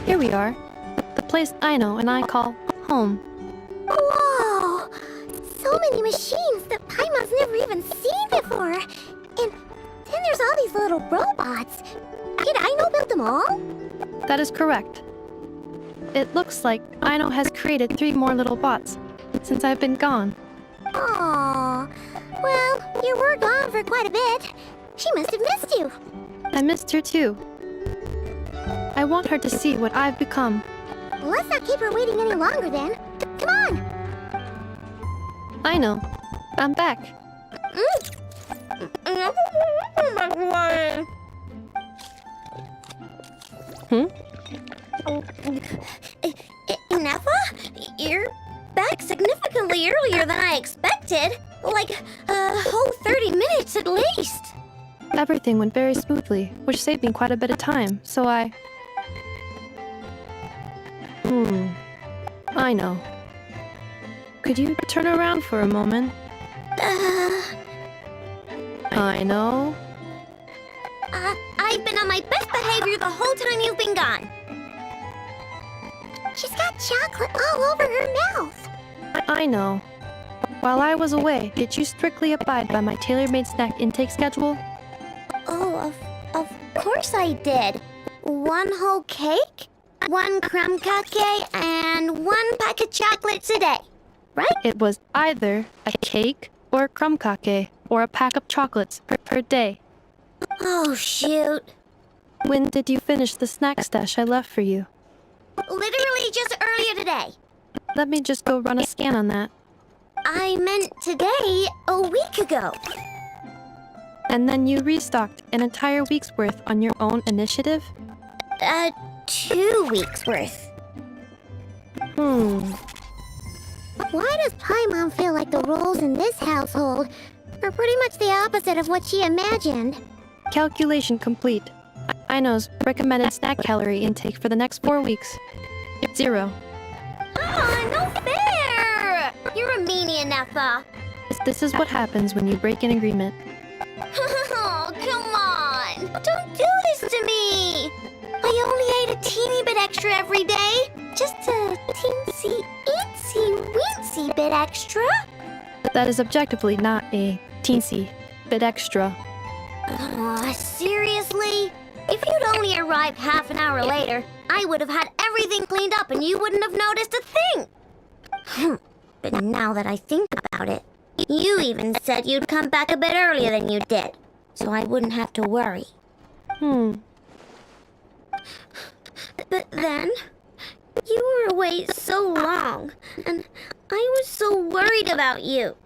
Here we are. The place Aino and I call home. Whoa! So many machines that Paimon's never even seen before. And then there's all these little robots. Did Aino build them all? That is correct. It looks like Aino has created 3 more little bots since I've been gone. Aww. Well, you were gone for quite a bit. She must have missed you. I missed her too. I want her to see what I've become. Let's not keep her waiting any longer then. Come on! Aino, I'm back. Nefa? You're back significantly earlier than I expected. Like, a whole 30 minutes at least. Everything went very smoothly, which saved me quite a bit of time, so I know. Could you turn around for a moment? I know. I've been on my best behavior the whole time you've been gone. She's got chocolate all over her mouth. I know. While I was away, did you strictly abide by my tailor-made snack intake schedule? Oh, of course I did. 1 whole cake, 1 crumb cake, and 1 pack of chocolates a day, right? It was either a cake or a crumb cake or a pack of chocolates per day. Oh, shoot. When did you finish the snack stash I left for you? Literally just earlier today. Let me just go run a scan on that. I meant today, a week ago. And then you restocked an entire week's worth on your own initiative? 2 weeks worth. Why does Paimon feel like the roles in this household are pretty much the opposite of what she imagined? Calculation complete. Aino's recommended snack calorie intake for the next 4 weeks. 0. No fair! You're a meanie, Nefa. This is what happens when you break an agreement. Oh, come on! Don't do this to me! I only ate a teeny bit extra every day. Just a teensy, itsy, bit extra. That is objectively not a teensy bit extra. Seriously? If you'd only arrived half an hour later, I would have had everything cleaned up and you wouldn't have noticed a thing. But now that I think about it, you even said you'd come back a bit earlier than you did, so I wouldn't have to worry. But then, you were away so long, and I was so worried about you.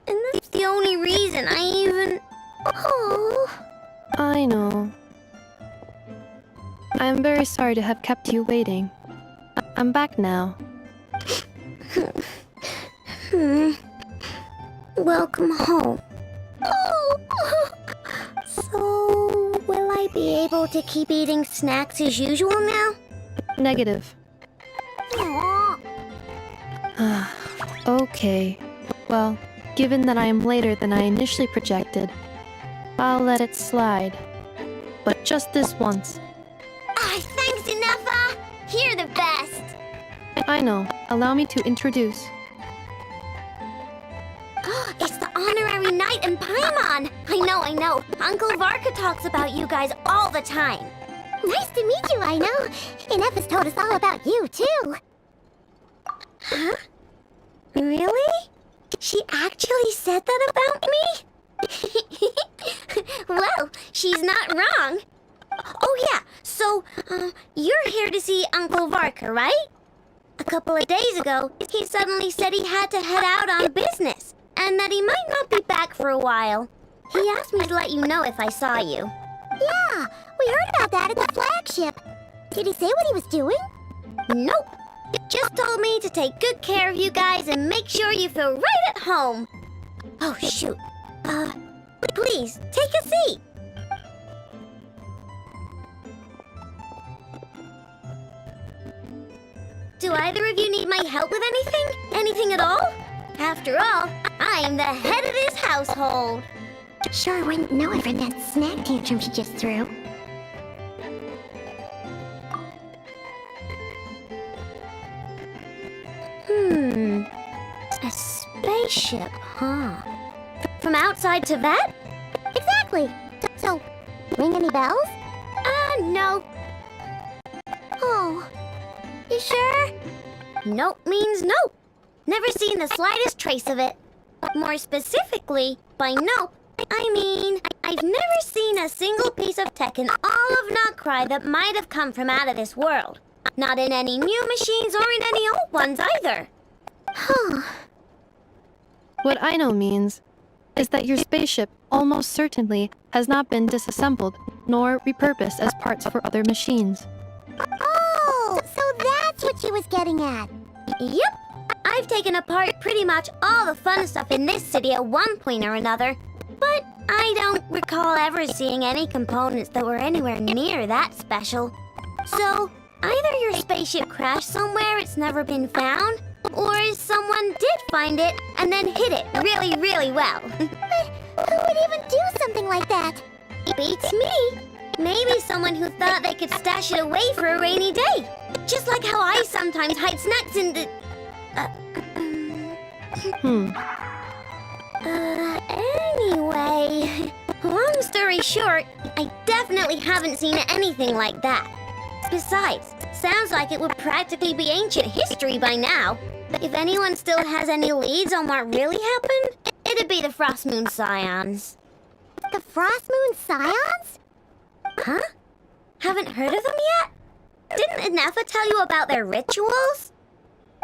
And that's the only reason I even... Oh... I know. I am very sorry to have kept you waiting. I'm back now. Welcome home. Oh. So, will I be able to keep eating snacks as usual now? Negative. Okay. Well, given that I am later than I initially projected, I'll let it slide. But just this once. Thanks, Nefa! You're the best! I know. Allow me to introduce. It's the honorary knight and Paimon! I know. Uncle Varka talks about you guys all the time. Nice to meet you, I know. And Nefa's told us all about you, too. Huh? Really? She actually said that about me? Well, she's not wrong. Oh yeah, so, you're here to see Uncle Varka, right? A couple of days ago, he suddenly said he had to head out on business, and that he might not be back for a while. He asked me to let you know if I saw you. Yeah, we heard about that at the flagship. Did he say what he was doing? Nope. Just told me to take good care of you guys and make sure you feel right at home. Oh, shoot. Please, take a seat. Do either of you need my help with anything? Anything at all? After all, I am the head of this household. Sure wouldn't know it from that snack tantrum she just threw. A spaceship, huh? From outside to that? Exactly. So, ring any bells? No. Oh, you sure? Nope means nope. Never seen the slightest trace of it. More specifically, by nope, I mean, I've never seen a single piece of tech in all of Notcry that might have come from out of this world. Not in any new machines or in any old ones either. Huh. What I know means is that your spaceship almost certainly has not been disassembled nor repurposed as parts for other machines. Oh, so that's what she was getting at. Yep. I've taken apart pretty much all the fun stuff in this city at one point or another, but I don't recall ever seeing any components that were anywhere near that special. So, either your spaceship crashed somewhere it's never been found, or someone did find it and then hid it really, really well. But who would even do something like that? Beats me. Maybe someone who thought they could stash it away for a rainy day. Just like how I sometimes hide snacks in the... Anyway, long story short, I definitely haven't seen anything like that. Besides, sounds like it would practically be ancient history by now. If anyone still has any leads on what really happened, it'd be the Frost Moon Scions. The Frost Moon Scions? Huh? Haven't heard of them yet? Didn't Inefa tell you about their rituals?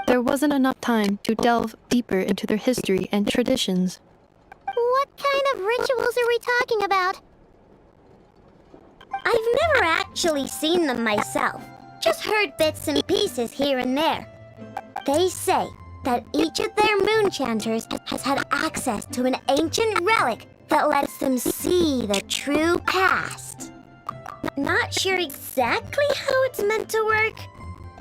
There wasn't enough time to delve deeper into their history and traditions. What kind of rituals are we talking about? I've never actually seen them myself. Just heard bits and pieces here and there. They say that each of their moon chanters has had access to an ancient relic that lets them see the true past. Not sure exactly how it's meant to work.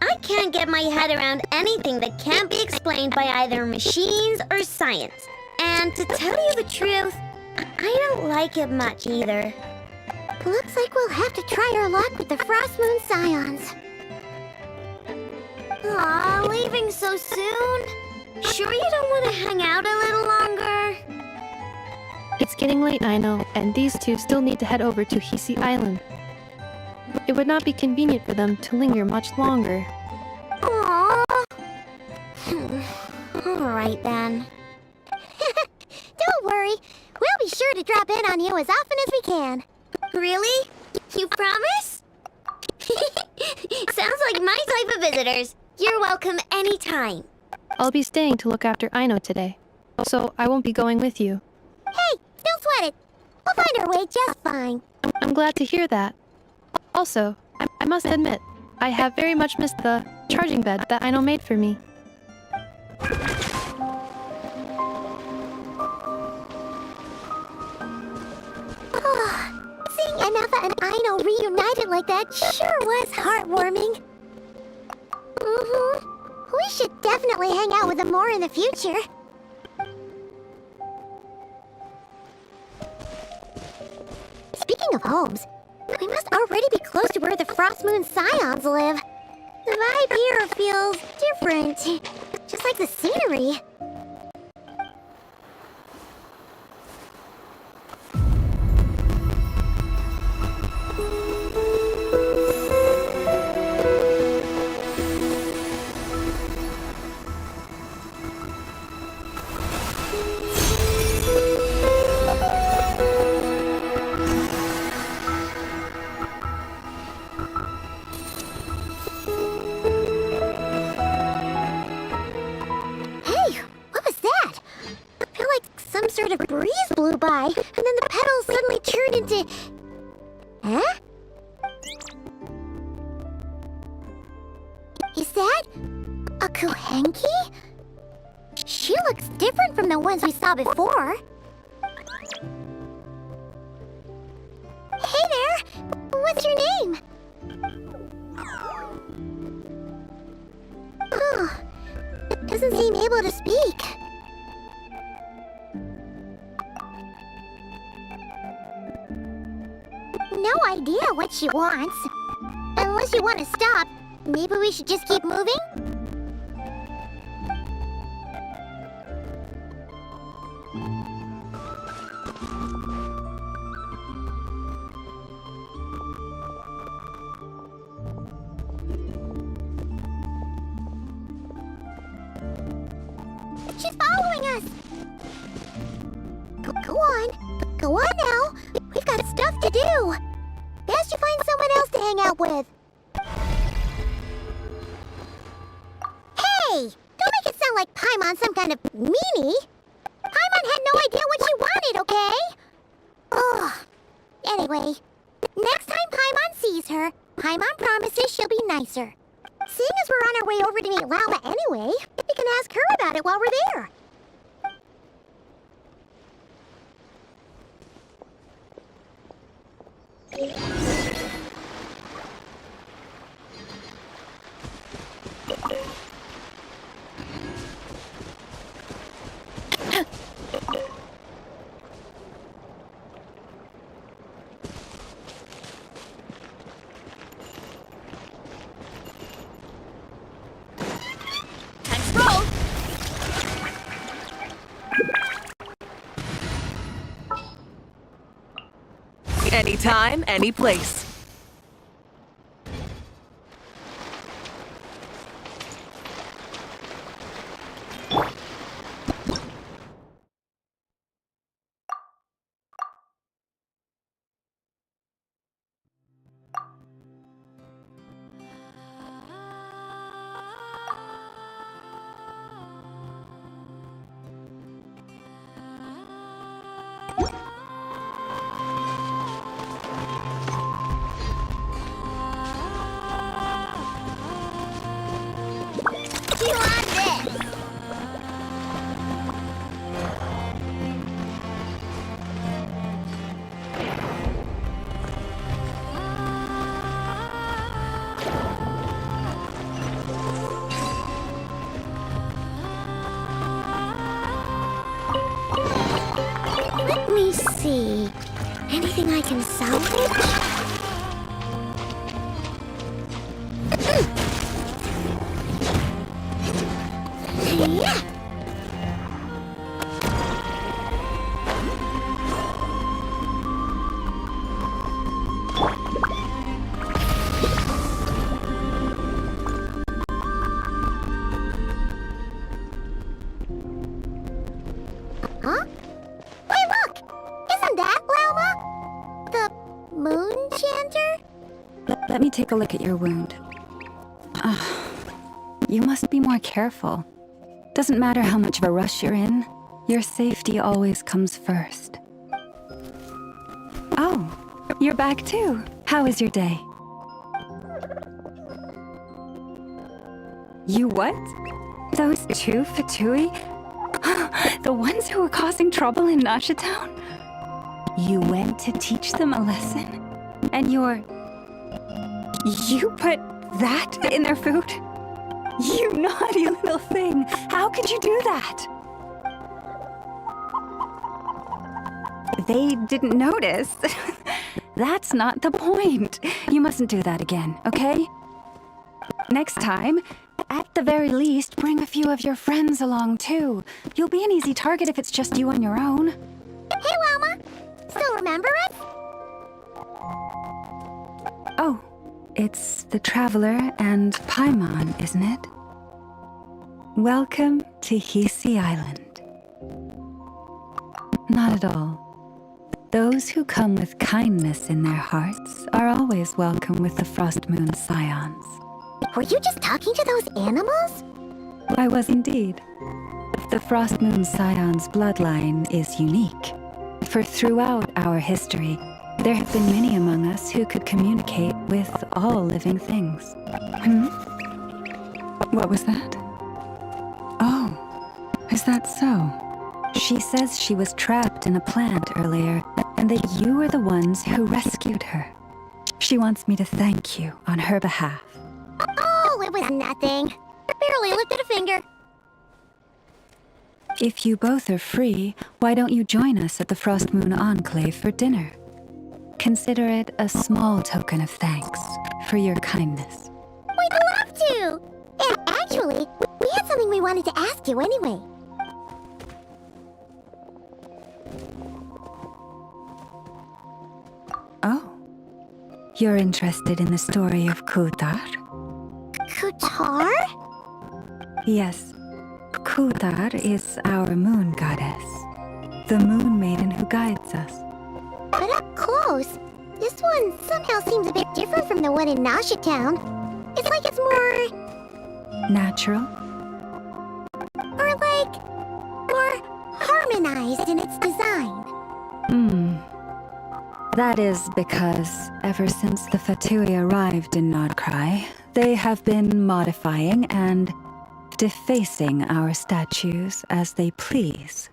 I can't get my head around anything that can't be explained by either machines or science. And to tell you the truth, I don't like it much either. Looks like we'll have to try our luck with the Frost Moon Scions. Aw, leaving so soon? Sure you don't want to hang out a little longer? It's getting late, I know, and these two still need to head over to Hisi Island. It would not be convenient for them to linger much longer. Aww. Alright then. Don't worry. We'll be sure to drop in on you as often as we can. Really? You promise? Sounds like my type of visitors. You're welcome anytime. I'll be staying to look after Aino today, so I won't be going with you. Hey, don't sweat it. We'll find our way just fine. I'm glad to hear that. Also, I must admit, I have very much missed the charging bed that Aino made for me. Seeing Inefa and Aino reunited like that sure was heartwarming. We should definitely hang out with them more in the future. Speaking of homes, we must already be close to where the Frost Moon Scions live. The vibe here feels different, just like the scenery. Is that a Kuhenki? She looks different from the ones we saw before. Hey there! What's your name? Oh, doesn't seem able to speak. No idea what she wants. Unless you want to stop, maybe we should just keep moving? She's following us! Go on. Go on now. We've got stuff to do. Best you find someone else to hang out with. Hey! Don't make it sound like Paimon's some kind of meanie. Paimon had no idea what she wanted, okay? Ugh. Anyway, next time Paimon sees her, Paimon promises she'll be nicer. Seeing as we're on our way over to meet Lauma anyway, we can ask her about it while we're there. Anytime, any place. Let me see. Anything I can salvage? Yeah. Huh? Wait, look! Isn't that Lauma? The moon chanter? Let me take a look at your wound. You must be more careful. Doesn't matter how much of a rush you're in, your safety always comes first. Oh, you're back too. How is your day? You what? Those two Fatui? The ones who were causing trouble in Nasha Town? You went to teach them a lesson? And you put that in their food? You naughty little thing! How could you do that? They didn't notice. That's not the point. You mustn't do that again, okay? Next time, at the very least, bring a few of your friends along too. You'll be an easy target if it's just you on your own. Hey, Lauma! Still remember us? Oh, it's the Traveler and Paimon, isn't it? Welcome to Hisi Island. Not at all. Those who come with kindness in their hearts are always welcome with the Frost Moon Scions. Were you just talking to those animals? I was indeed. The Frost Moon Scion's bloodline is unique. For throughout our history, there have been many among us who could communicate with all living things. What was that? Oh, is that so? She says she was trapped in a plant earlier, and that you were the ones who rescued her. She wants me to thank you on her behalf. Oh, it was nothing. Barely lifted a finger. If you both are free, why don't you join us at the Frost Moon Enclave for dinner? Consider it a small token of thanks for your kindness. We'd love to! And actually, we had something we wanted to ask you anyway. Oh. You're interested in the story of Kutar? Kutar? Yes. Kutar is our moon goddess. The moon maiden who guides us. But up close, this one somehow seems a bit different from the one in Nasha Town. It's like it's more... Natural? Or like... more harmonized in its design. That is because, ever since the Fatui arrived in Nodcry, they have been modifying and defacing our statues as they please.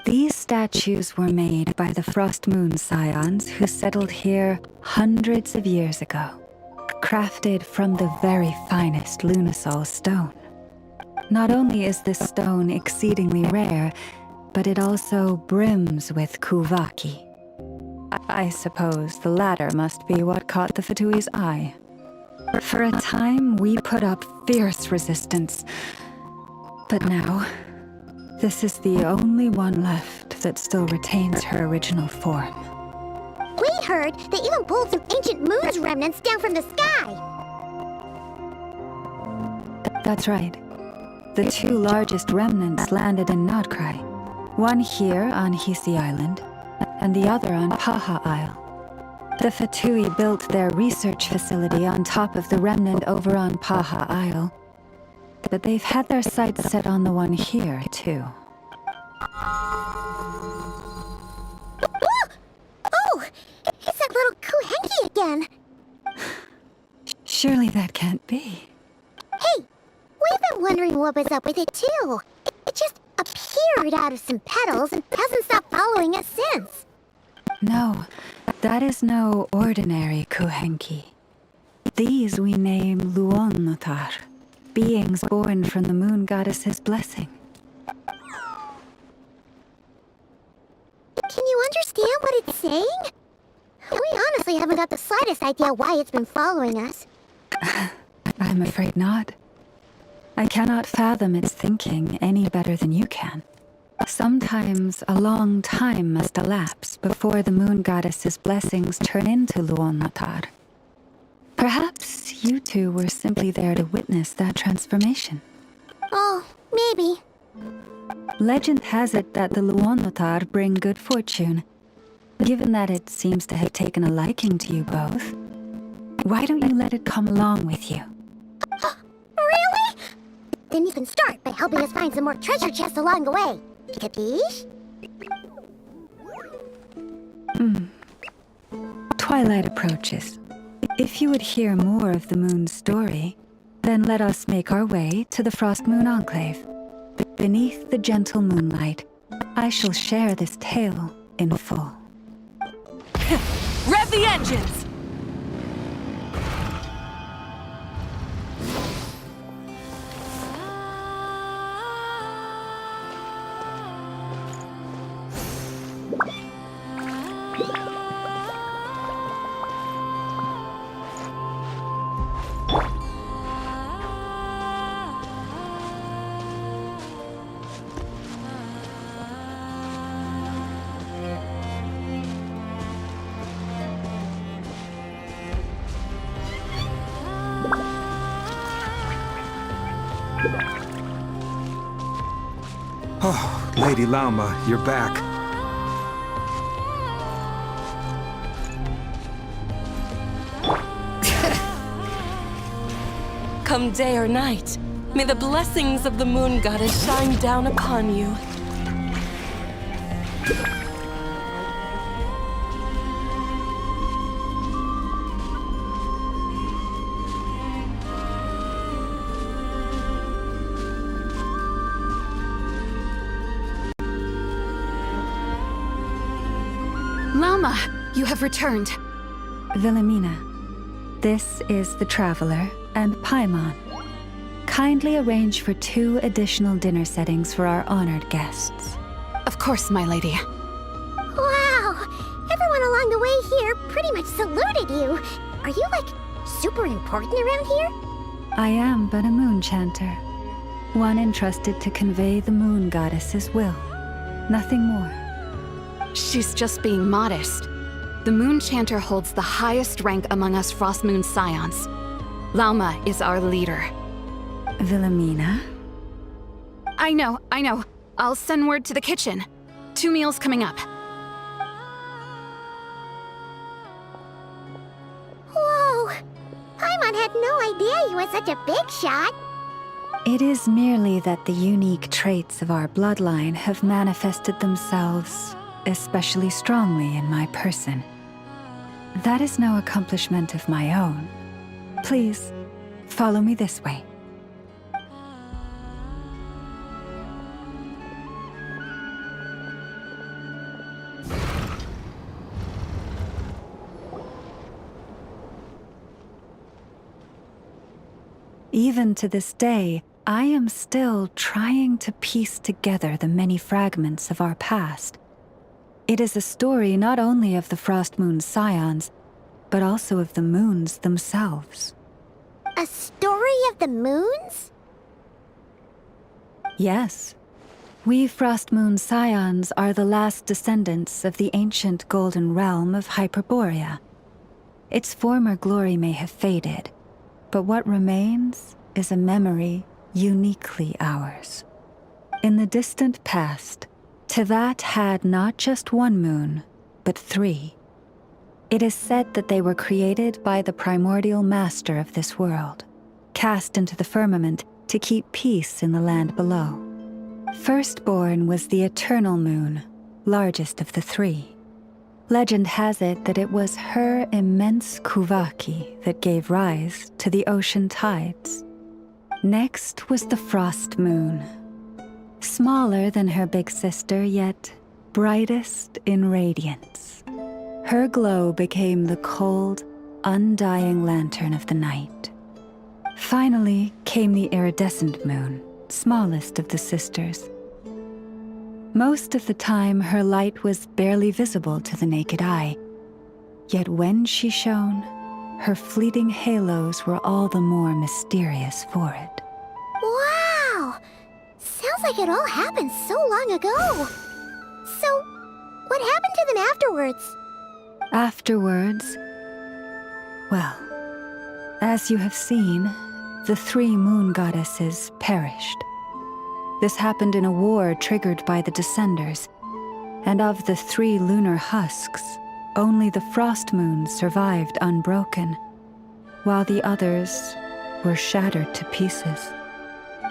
These statues were made by the Frost Moon Scions who settled here hundreds of years ago, crafted from the very finest Lunasol stone. Not only is this stone exceedingly rare, but it also brims with Kuvaki. I suppose the latter must be what caught the Fatui's eye. For a time, we put up fierce resistance. But now, this is the only one left that still retains her original form. We heard they even pulled some ancient moon's remnants down from the sky. That's right. The two largest remnants landed in Nodcry. One here on Hisi Island, and the other on Paha Isle. The Fatui built their research facility on top of the remnant over on Paha Isle, but they've had their sights set on the one here, too. Oh! It's that little Kuhenki again! Surely that can't be. Hey! We've been wondering what was up with it, too. It just appeared out of some petals and hasn't stopped following us since. No, that is no ordinary Kuhenki. These we name Luonnotar, beings born from the moon goddess's blessing. Can you understand what it's saying? We honestly haven't got the slightest idea why it's been following us. I'm afraid not. I cannot fathom its thinking any better than you can. Sometimes a long time must elapse before the moon goddess's blessings turn into Luonnotar. Perhaps you two were simply there to witness that transformation. Oh, maybe. Legend has it that the Luonnotar bring good fortune. Given that it seems to have taken a liking to you both, why don't you let it come along with you? Really? Then you can start by helping us find some more treasure chests along the way. Capiche? Twilight approaches. If you would hear more of the moon's story, then let us make our way to the Frost Moon Enclave. Beneath the gentle moonlight, I shall share this tale in full. Rev the engines! Oh, Lady Lauma, you're back. Come day or night, may the blessings of the moon goddess shine down upon you. Lauma, you have returned. Wilhelmina, this is the Traveler and Paimon. Kindly arrange for 2 additional dinner settings for our honored guests. Of course, my lady. Wow! Everyone along the way here pretty much saluted you. Are you, like, super important around here? I am but a moon chanter, one entrusted to convey the moon goddess's will. Nothing more. She's just being modest. The Moon Chanter holds the highest rank among us Frost Moon Scions. Lauma is our leader. Wilhelmina? I know. I'll send word to the kitchen. 2 meals coming up. Whoa! Paimon had no idea you were such a big shot. It is merely that the unique traits of our bloodline have manifested themselves especially strongly in my person. That is no accomplishment of my own. Please, follow me this way. Even to this day, I am still trying to piece together the many fragments of our past. It is a story not only of the Frost Moon Scions, but also of the moons themselves. A story of the moons? Yes. We Frost Moon Scions are the last descendants of the ancient golden realm of Hyperborea. Its former glory may have faded, but what remains is a memory uniquely ours. In the distant past, Tevat had not just 1 moon, but 3. It is said that they were created by the primordial master of this world, cast into the firmament to keep peace in the land below. Firstborn was the eternal moon, largest of the 3. Legend has it that it was her immense Kuvaki that gave rise to the ocean tides. Next was the frost moon. Smaller than her big sister, yet brightest in radiance. Her glow became the cold, undying lantern of the night. Finally came the iridescent moon, smallest of the sisters. Most of the time, her light was barely visible to the naked eye. Yet when she shone, her fleeting halos were all the more mysterious for it. Wow! Sounds like it all happened so long ago. So, what happened to them afterwards? Afterwards, well, as you have seen, the 3 moon goddesses perished. This happened in a war triggered by the Descenders, and of the 3 lunar husks, only the frost moon survived unbroken, while the others were shattered to pieces.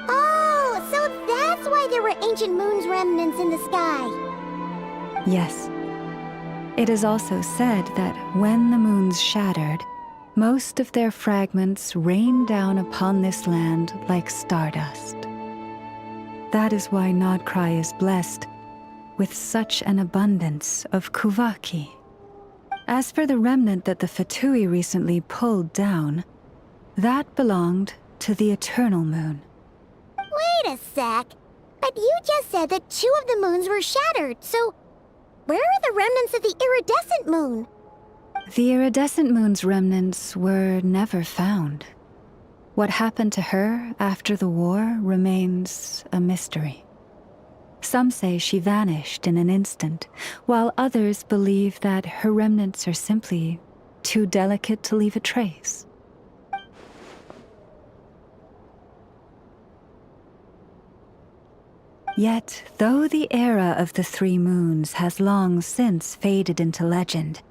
Oh, so that's why there were ancient moon's remnants in the sky. Yes. It is also said that when the moons shattered, most of their fragments rained down upon this land like stardust. That is why Nodcry is blessed with such an abundance of Kuvaki. As for the remnant that the Fatui recently pulled down, that belonged to the Eternal Moon. Wait a sec. But you just said that 2 of the moons were shattered, so where are the remnants of the iridescent moon? The iridescent moon's remnants were never found. What happened to her after the war remains a mystery. Some say she vanished in an instant, while others believe that her remnants are simply too delicate to leave a trace. Yet, though the era of the 3 moons has long since faded into legend,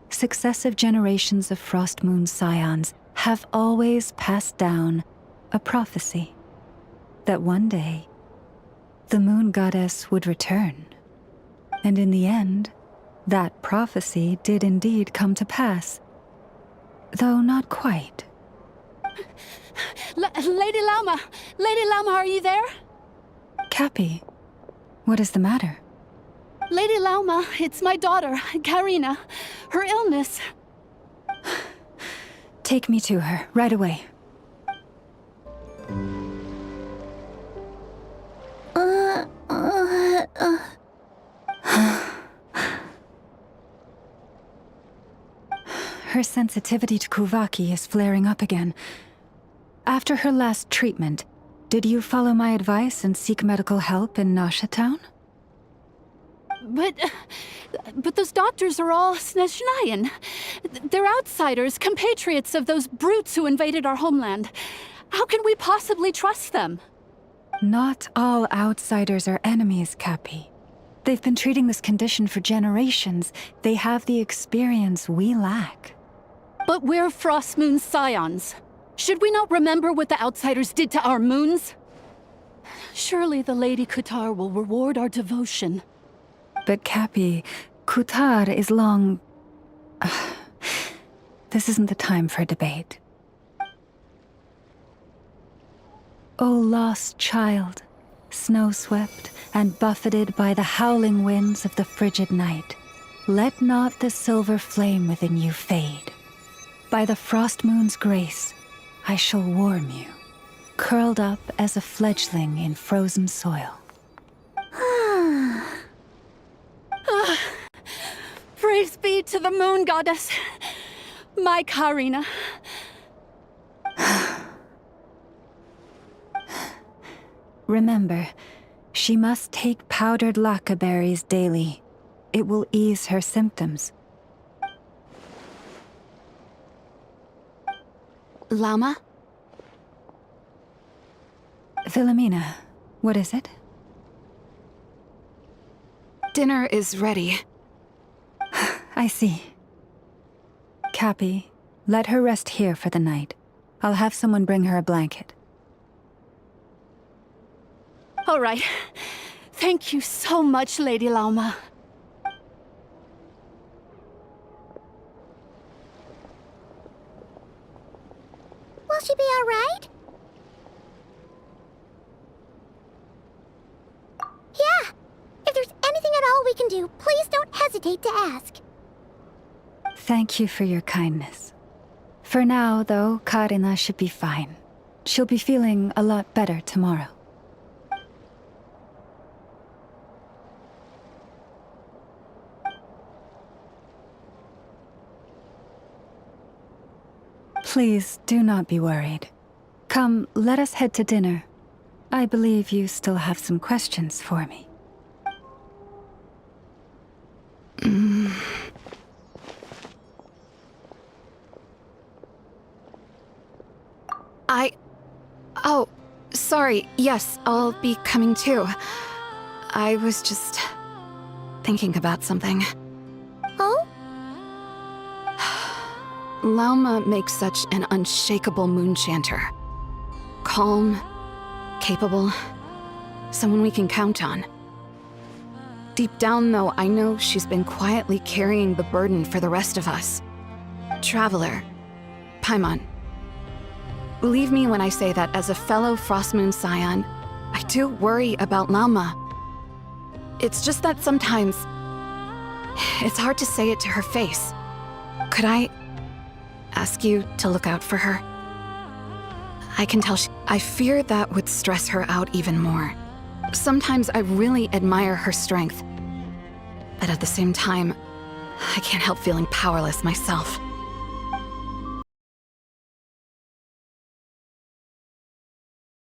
successive generations of Frost Moon Scions have always passed down a prophecy that one day the moon goddess would return. And in the end, that prophecy did indeed come to pass, though not quite. Lady Lauma! Lady Lauma, are you there? Cappy, what is the matter? Lady Lauma, it's my daughter, Karina. Her illness. Take me to her, right away. Her sensitivity to Kuvaki is flaring up again. After her last treatment, did you follow my advice and seek medical help in Nasha Town? But those doctors are all Snezhnayan. They're outsiders, compatriots of those brutes who invaded our homeland. How can we possibly trust them? Not all outsiders are enemies, Cappy. They've been treating this condition for generations. They have the experience we lack. But we're Frostmoon scions. Should we not remember what the outsiders did to our moons? Surely the Lady Kutar will reward our devotion. But Cappy, Kutar is long... This isn't the time for debate. O lost child, snow-swept and buffeted by the howling winds of the frigid night, let not the silver flame within you fade. By the frost moon's grace, I shall warm you, curled up as a fledgling in frozen soil. Praise be to the moon goddess, my Karina. Remember, she must take powdered laka berries daily. It will ease her symptoms. Lauma? Philomena, what is it? Dinner is ready. I see. Cappy, let her rest here for the night. I'll have someone bring her a blanket. All right. Thank you so much, Lady Lauma. Will she be all right? Yeah. If there's anything at all we can do, please don't hesitate to ask. Thank you for your kindness. For now, though, Karina should be fine. She'll be feeling a lot better tomorrow. Please, do not be worried. Come, let us head to dinner. I believe you still have some questions for me. Oh, sorry. Yes, I'll be coming too. I was just thinking about something. Oh? Lauma makes such an unshakable moonchanter. Calm, capable, someone we can count on. Deep down, though, I know she's been quietly carrying the burden for the rest of us. Traveler, Paimon. Believe me when I say that as a fellow Frostmoon scion, I do worry about Lauma. It's just that sometimes it's hard to say it to her face. Could I ask you to look out for her? I can tell I fear that would stress her out even more. Sometimes I really admire her strength, but at the same time, I can't help feeling powerless myself.